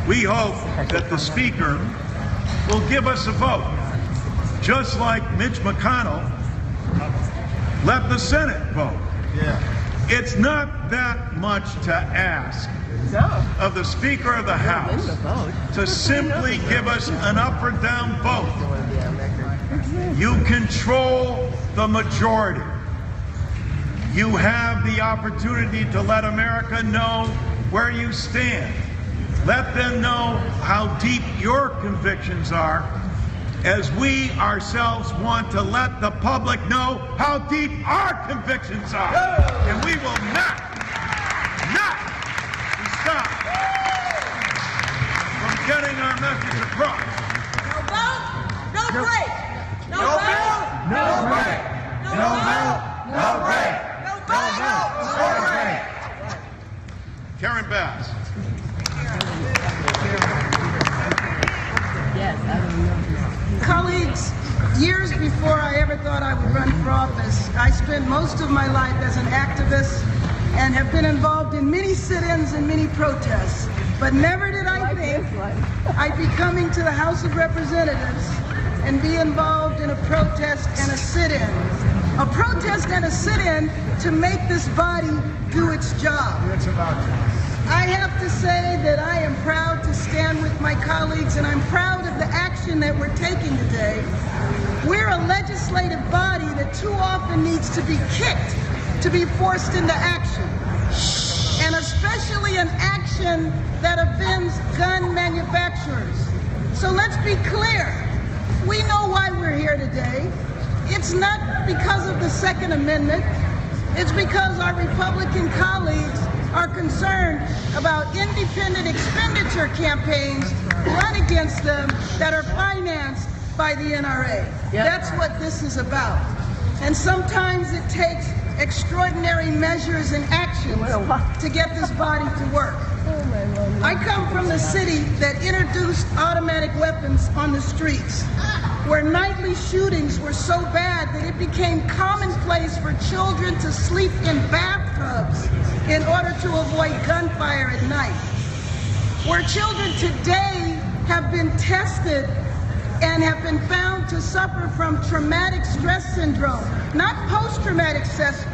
S2: We hope that the Speaker will give us a vote, just like Mitch McConnell let the Senate vote. It's not that much to ask of the Speaker of the House to simply give us an up or down vote. You control the majority. You have the opportunity to let America know where you stand. Let them know how deep your convictions are, as we ourselves want to let the public know how deep our convictions are. And we will not be stopped from getting our message across.
S18: No vote, no break. No vote,
S3: no break.
S18: No vote, no break. No vote, no break.
S2: Karen Bass.
S9: Colleagues, years before I ever thought I would run for office, I spent most of my life as an activist and have been involved in many sit-ins and many protests. But never did I think I'd be coming to the House of Representatives and be involved in a protest and a sit-in. A protest and a sit-in to make this body do its job. I have to say that I am proud to stand with my colleagues, and I'm proud of the action that we're taking today. We're a legislative body that too often needs to be kicked to be forced into action, and especially an action that offends gun manufacturers. So let's be clear. We know why we're here today. It's not because of the Second Amendment. It's because our Republican colleagues are concerned about independent expenditure campaigns run against them that are financed by the NRA. That's what this is about. And sometimes it takes extraordinary measures and actions to get this body to work. I come from the city that introduced automatic weapons on the streets, where nightly shootings were so bad that it became commonplace for children to sleep in bathtubs in order to avoid gunfire at night. Where children today have been tested and have been found to suffer from traumatic stress syndrome, not post-traumatic stress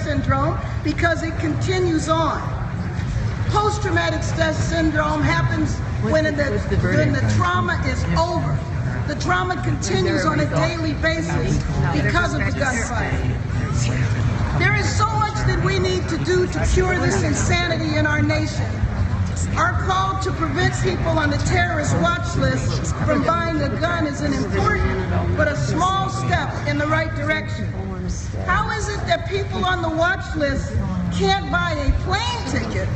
S9: syndrome, because it continues on. Post-traumatic stress syndrome happens when the trauma is over. The trauma continues on a daily basis because of the gunfire. There is so much that we need to do to cure this insanity in our nation. Our call to prevent people on the terrorist watch list from buying a gun is an important but a small step in the right direction. How is it that people on the watch list can't buy a plane ticket,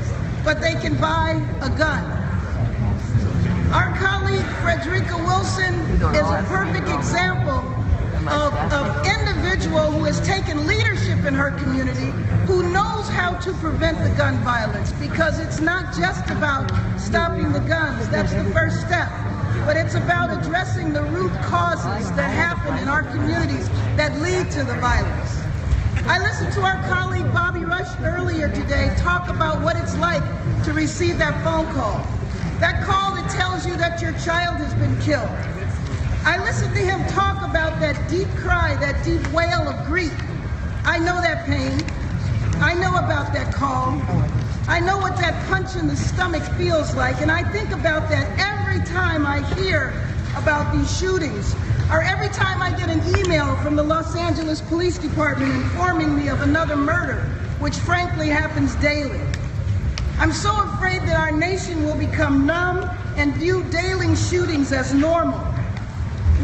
S9: but they can buy a gun? Our colleague Frederica Wilson is a perfect example of individual who has taken leadership in her community, who knows how to prevent the gun violence, because it's not just about stopping the guns. That's the first step. But it's about addressing the root causes that happen in our communities that lead to the violence. I listened to our colleague Bobby Rush earlier today talk about what it's like to receive that phone call. That call that tells you that your child has been killed. I listened to him talk about that deep cry, that deep wail of grief. I know that pain. I know about that call. I know what that punch in the stomach feels like, and I think about that every time I hear about these shootings, or every time I get an email from the Los Angeles Police Department informing me of another murder, which frankly happens daily. I'm so afraid that our nation will become numb and view daily shootings as normal.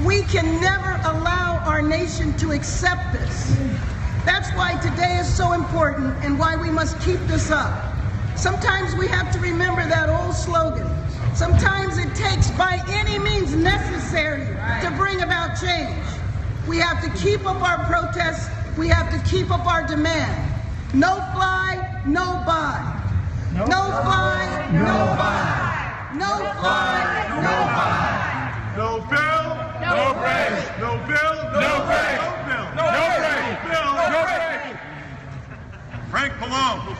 S9: We can never allow our nation to accept this. That's why today is so important and why we must keep this up. Sometimes we have to remember that old slogan. Sometimes it takes by any means necessary to bring about change. We have to keep up our protests. We have to keep up our demand. No fly, no buy. No fly, no buy. No fly, no buy.
S2: No bill, no break. No bill, no break. No bill, no break. Frank Pallone.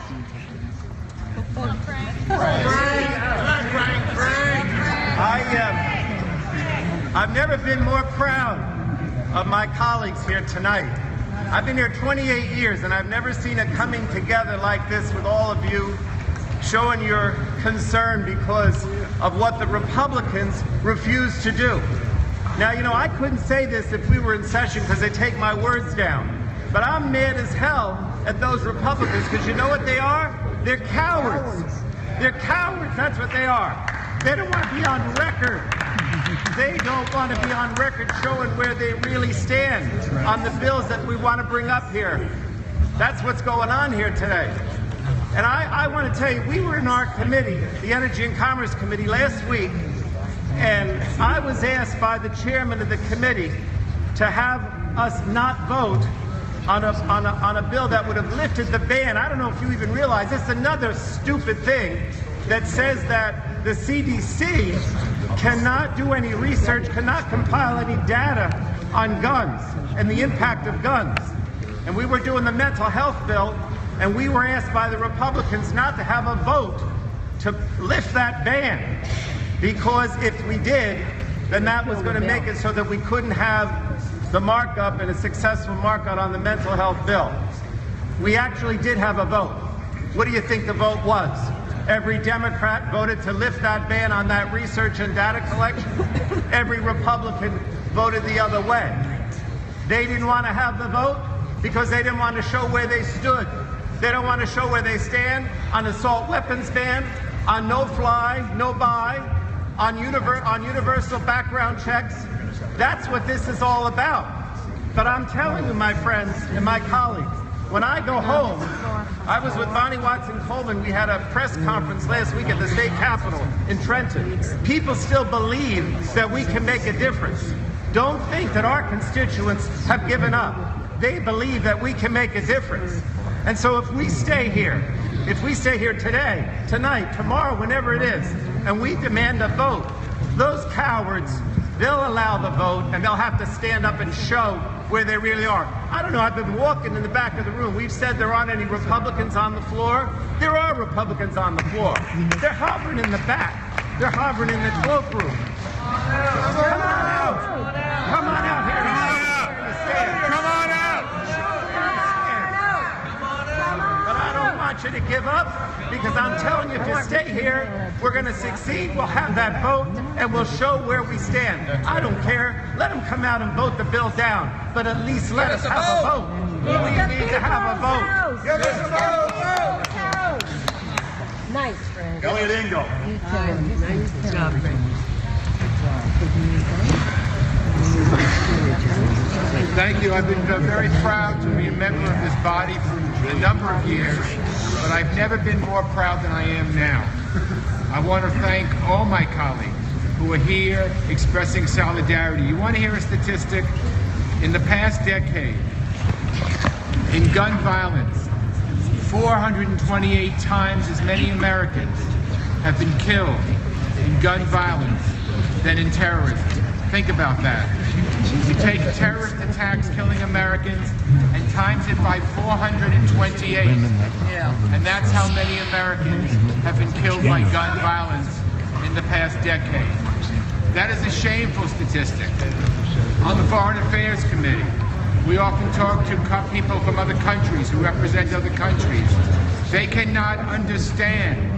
S10: I've never been more proud of my colleagues here tonight. I've been here 28 years and I've never seen a coming together like this with all of you showing your concern because of what the Republicans refuse to do. Now, you know, I couldn't say this if we were in session because they take my words down, but I'm mad as hell at those Republicans because you know what they are? They're cowards. They're cowards, that's what they are. They don't want to be on record. They don't want to be on record showing where they really stand on the bills that we want to bring up here. That's what's going on here today. And I want to tell you, we were in our committee, the Energy and Commerce Committee, last week, and I was asked by the chairman of the committee to have us not vote on a bill that would have lifted the ban. I don't know if you even realize, it's another stupid thing that says that the CDC cannot do any research, cannot compile any data on guns and the impact of guns. And we were doing the mental health bill, and we were asked by the Republicans not to have a vote to lift that ban, because if we did, then that was going to make it so that we couldn't have the markup and a successful markup on the mental health bill. We actually did have a vote. What do you think the vote was? Every Democrat voted to lift that ban on that research and data collection. Every Republican voted the other way. They didn't want to have the vote because they didn't want to show where they stood. They don't want to show where they stand on assault weapons ban, on no fly, no buy, on universal background checks. That's what this is all about. But I'm telling you, my friends and my colleagues, when I go home, I was with Bonnie Watson-Coleman. We had a press conference last week at the state capitol in Trenton. People still believe that we can make a difference. Don't think that our constituents have given up. They believe that we can make a difference. And so if we stay here today, tonight, tomorrow, whenever it is, and we demand a vote, those cowards, they'll allow the vote and they'll have to stand up and show where they really are. I don't know, I've been walking in the back of the room. We've said there aren't any Republicans on the floor. There are Republicans on the floor. They're hovering in the back. They're hovering in the cloakroom. Come on out. Come on out here. Come on out. But I don't want you to give up, because I'm telling you, if you stay here, we're going to succeed. We'll have that vote, and we'll show where we stand. I don't care. Let them come out and vote the bill down, but at least let us have a vote. We need to have a vote.
S2: Give us a vote.
S22: Nice, Frank.
S2: Elliot Engel.
S22: Nice job, Frank.
S23: Thank you. I've been very proud to be a member of this body for a number of years, but I've never been more proud than I am now. I want to thank all my colleagues who are here expressing solidarity. You want to hear a statistic? In the past decade, in gun violence, 428 times as many Americans have been killed in gun violence than in terrorism. Think about that. You take terrorist attacks killing Americans and times it by 428. And that's how many Americans have been killed by gun violence in the past decade. That is a shameful statistic. On the Foreign Affairs Committee, we often talk to people from other countries who represent other countries. They cannot understand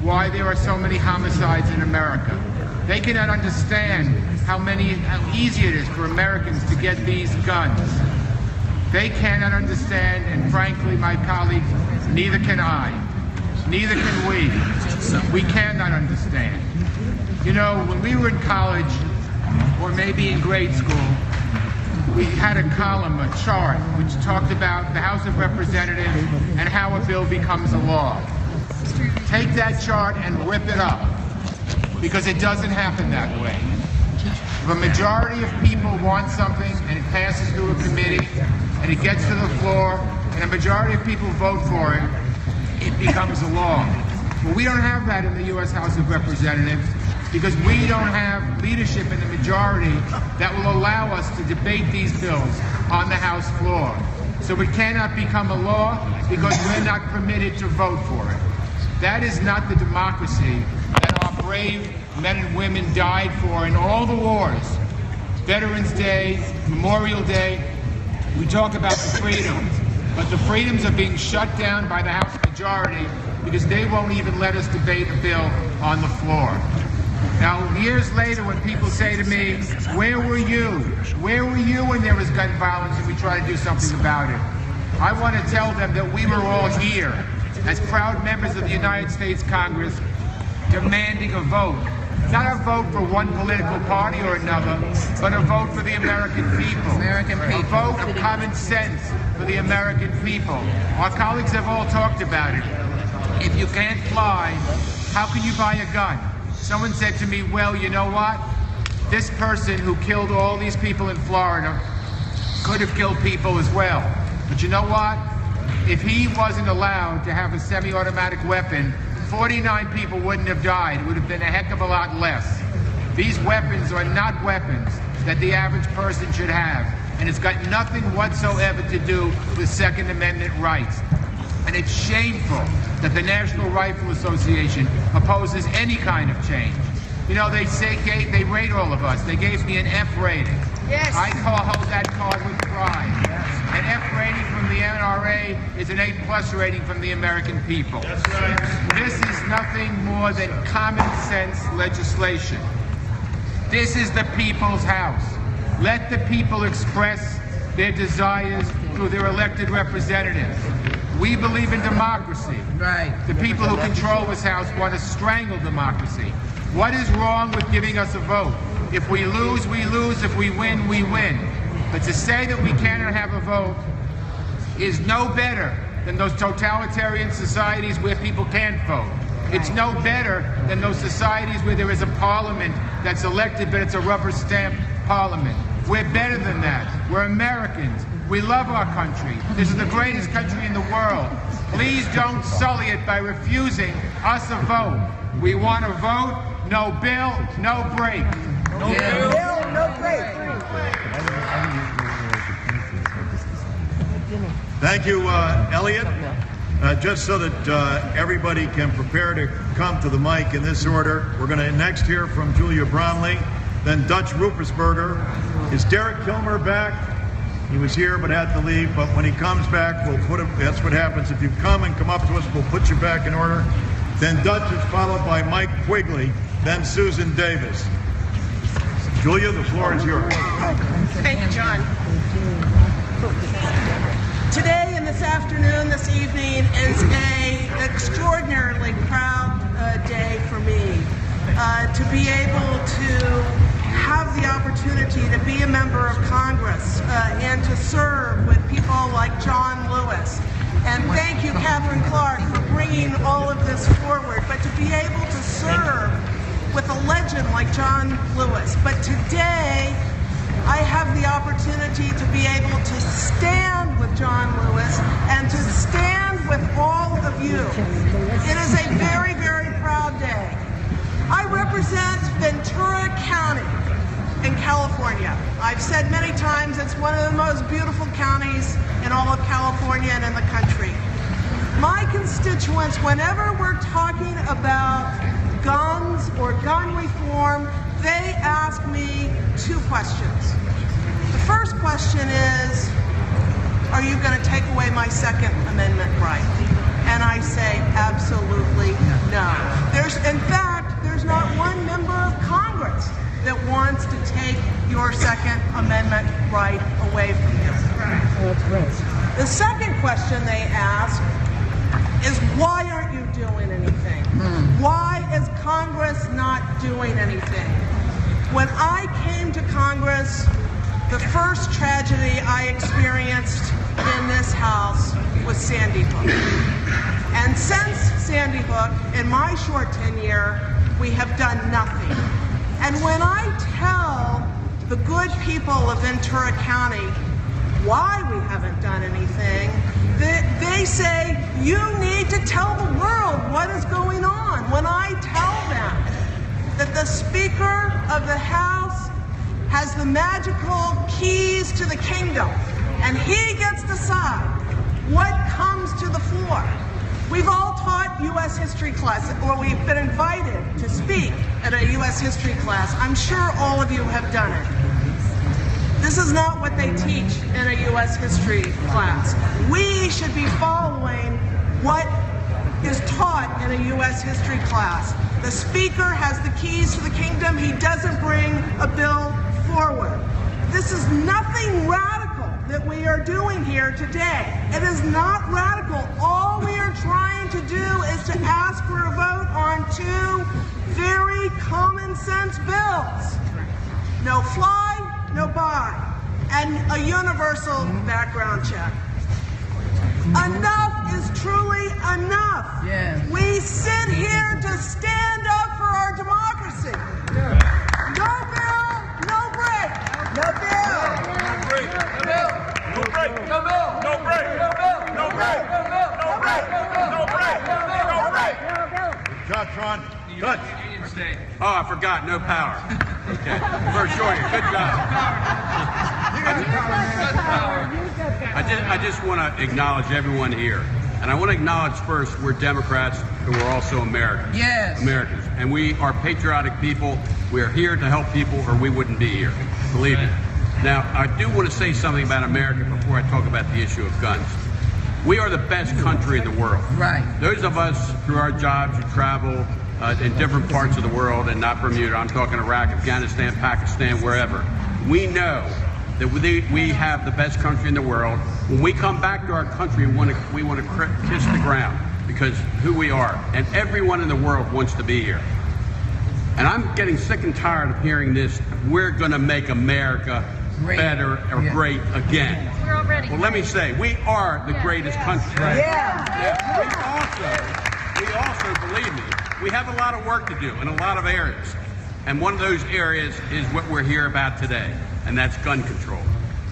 S23: why there are so many homicides in America. They cannot understand how easy it is for Americans to get these guns. They cannot understand, and frankly, my colleagues, neither can I. Neither can we. We cannot understand. You know, when we were in college, or maybe in grade school, we had a column, a chart, which talked about the House of Representatives and how a bill becomes a law. Take that chart and rip it up, because it doesn't happen that way. If a majority of people want something and it passes through a committee and it gets to the floor and a majority of people vote for it, it becomes a law. Well, we don't have that in the U.S. House of Representatives because we don't have leadership in the majority that will allow us to debate these bills on the House floor. So it cannot become a law because we're not permitted to vote for it. That is not the democracy that our brave men and women died for in all the wars. Veterans Day, Memorial Day, we talk about the freedoms, but the freedoms are being shut down by the House majority because they won't even let us debate a bill on the floor. Now, years later, when people say to me, where were you? Where were you when there was gun violence and we tried to do something about it? I want to tell them that we were all here as proud members of the United States Congress demanding a vote. Not a vote for one political party or another, but a vote for the American people. A vote of common sense for the American people. Our colleagues have all talked about it. If you can't fly, how can you buy a gun? Someone said to me, well, you know what? This person who killed all these people in Florida could have killed people as well. But you know what? If he wasn't allowed to have a semi-automatic weapon, 49 people wouldn't have died. It would have been a heck of a lot less. These weapons are not weapons that the average person should have. And it's got nothing whatsoever to do with Second Amendment rights. And it's shameful that the National Rifle Association opposes any kind of change. You know, they rate all of us. They gave me an F rating.
S7: Yes.
S23: I hold that card with pride. An F rating from the NRA is an A+ rating from the American people. That's right. This is nothing more than common sense legislation. This is the people's house. Let the people express their desires through their elected representatives. We believe in democracy. Right. The people who control this house want to strangle democracy. What is wrong with giving us a vote? If we lose, we lose. If we win, we win. But to say that we cannot have a vote is no better than those totalitarian societies where people can't vote. It's no better than those societies where there is a parliament that's elected, but it's a rubber stamp parliament. We're better than that. We're Americans. We love our country. This is the greatest country in the world. Please don't sully it by refusing us a vote. We want a vote, no bill, no break.
S7: No bill, no break.
S2: Thank you, Elliot. Just so that everybody can prepare to come to the mic in this order, we're going to next hear from Julia Bromley, then Dutch Ruppersberger. Is Derek Kilmer back? He was here but had to leave, but when he comes back, we'll put him, that's what happens. If you come and come up to us, we'll put you back in order. Then Dutch is followed by Mike Quigley, then Susan Davis. Julia, the floor is yours.
S9: Thank you, John. Today and this afternoon, this evening is an extraordinarily proud day for me to be able to have the opportunity to be a member of Congress and to serve with people like John Lewis. And thank you, Catherine Clark, for bringing all of this forward. But to be able to serve with a legend like John Lewis. But today, I have the opportunity to be able to stand with John Lewis and to stand with all of you. It is a very, very proud day. I represent Ventura County in California. I've said many times it's one of the most beautiful counties in all of California and in the country. My constituents, whenever we're talking about guns or gun reform, they ask me two questions. The first question is, are you going to take away my Second Amendment right? And I say, absolutely no. In fact, there's not one member of Congress that wants to take your Second Amendment right away from you. The second question they ask is, why aren't you doing anything? Why is Congress not doing anything? When I came to Congress, the first tragedy I experienced in this House was Sandy Hook. And since Sandy Hook, in my short tenure, we have done nothing. And when I tell the good people of Ventura County why we haven't done anything, they say, you need to tell the world what is going on. When I tell them that the Speaker of the House has the magical keys to the kingdom, and he gets to decide what comes to the floor. We've all taught U.S. history class, or we've been invited to speak at a U.S. history class. I'm sure all of you have done it. This is not what they teach in a U.S. history class. We should be following what is taught in a U.S. history class. The Speaker has the keys to the kingdom. He doesn't bring a bill forward. This is nothing radical that we are doing here today. It is not radical. All we are trying to do is to ask for a vote on two very common sense bills. No fly, no buy, and a universal background check. Enough is truly enough. Yes. We sit here to stand up for our democracy. Yeah. No bill, no break. No bill. No break. No bill. No break. No bill. No break. No bill. No break. No bill. No break. No break. No break. No bill.
S2: Good job, Tron. Good.
S4: Oh, I forgot. No power. Okay. For sure. Good job. I just want to acknowledge everyone here. And I want to acknowledge first we're Democrats, but we're also Americans.
S14: Yes.
S4: Americans. And we are patriotic people. We are here to help people or we wouldn't be here. Believe me. Now, I do want to say something about America before I talk about the issue of guns. We are the best country in the world.
S14: Right.
S4: Those of us, through our jobs, who travel in different parts of the world, and not Bermuda, I'm talking Iraq, Afghanistan, Pakistan, wherever. We know that we have the best country in the world. When we come back to our country, we want to kiss the ground because who we are. And everyone in the world wants to be here. And I'm getting sick and tired of hearing this, we're going to make America better or great again.
S11: We're already
S4: Well, let me say, we are the greatest country. We also, believe me, we have a lot of work to do in a lot of areas. And one of those areas is what we're here about today, and that's gun control.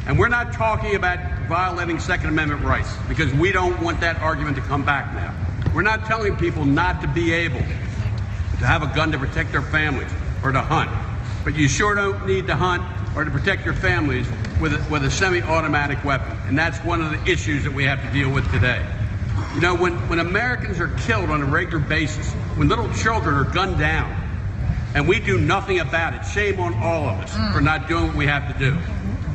S4: And we're not talking about violating Second Amendment rights, because we don't want that argument to come back now. We're not telling people not to be able to have a gun to protect their families or to hunt. But you sure don't need to hunt or to protect your families with a semi-automatic weapon. And that's one of the issues that we have to deal with today. You know, when Americans are killed on a regular basis, when little children are gunned down, and we do nothing about it, shame on all of us for not doing what we have to do.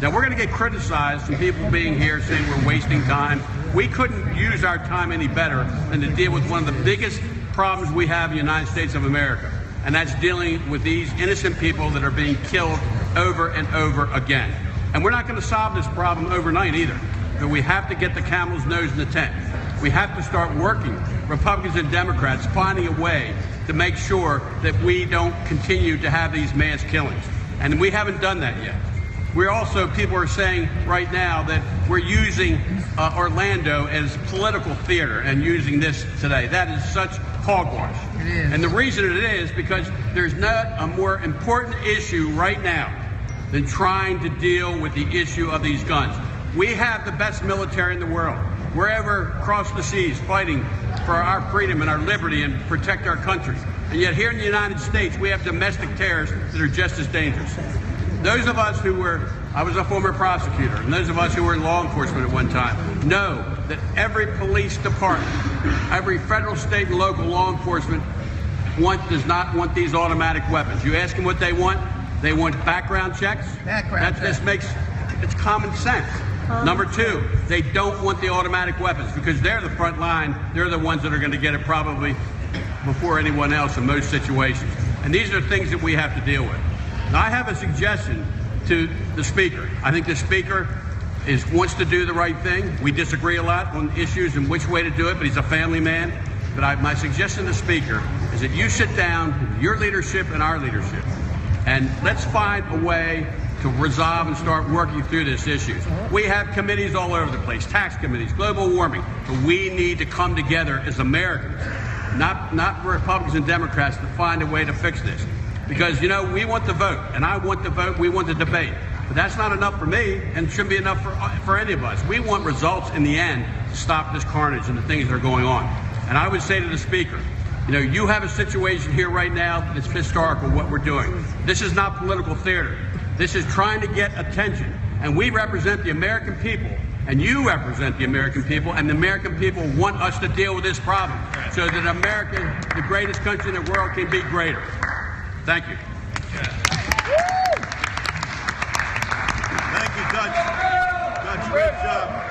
S4: Now, we're going to get criticized from people being here saying we're wasting time. We couldn't use our time any better than to deal with one of the biggest problems we have in the United States of America, and that's dealing with these innocent people that are being killed over and over again. And we're not going to solve this problem overnight either, but we have to get the camel's nose in the tent. We have to start working, Republicans and Democrats, finding a way to make sure that we don't continue to have these mass killings. And we haven't done that yet. We're also, people are saying right now that we're using Orlando as political theater and using this today. That is such hogwash.
S14: It is.
S4: And the reason it is because there's not a more important issue right now than trying to deal with the issue of these guns. We have the best military in the world. We're ever across the seas fighting for our freedom and our liberty and protect our country. And yet here in the United States, we have domestic terrorists that are just as dangerous. Those of us who were, I was a former prosecutor, and those of us who were in law enforcement at one time know that every police department, every federal, state, and local law enforcement does not want these automatic weapons. You ask them what they want background checks. It's common sense. Number two, they don't want the automatic weapons because they're the front line. They're the ones that are going to get it probably before anyone else in most situations. And these are things that we have to deal with. Now, I have a suggestion to the Speaker. I think the Speaker wants to do the right thing. We disagree a lot on issues and which way to do it, but he's a family man. But my suggestion to the Speaker is that you sit down with your leadership and our leadership, and let's find a way to resolve and start working through this issue. We have committees all over the place, tax committees, global warming, but we need to come together as Americans, not Republicans and Democrats, to find a way to fix this. Because, you know, we want the vote, and I want the vote, we want the debate. But that's not enough for me, and shouldn't be enough for any of us. We want results in the end to stop this carnage and the things that are going on. And I would say to the Speaker, you know, you have a situation here right now that's historical, what we're doing. This is not political theater. This is trying to get attention. And we represent the American people, and you represent the American people, and the American people want us to deal with this problem so that America, the greatest country in the world, can be greater. Thank you.
S2: Thank you, Dutch. Dutch, great job.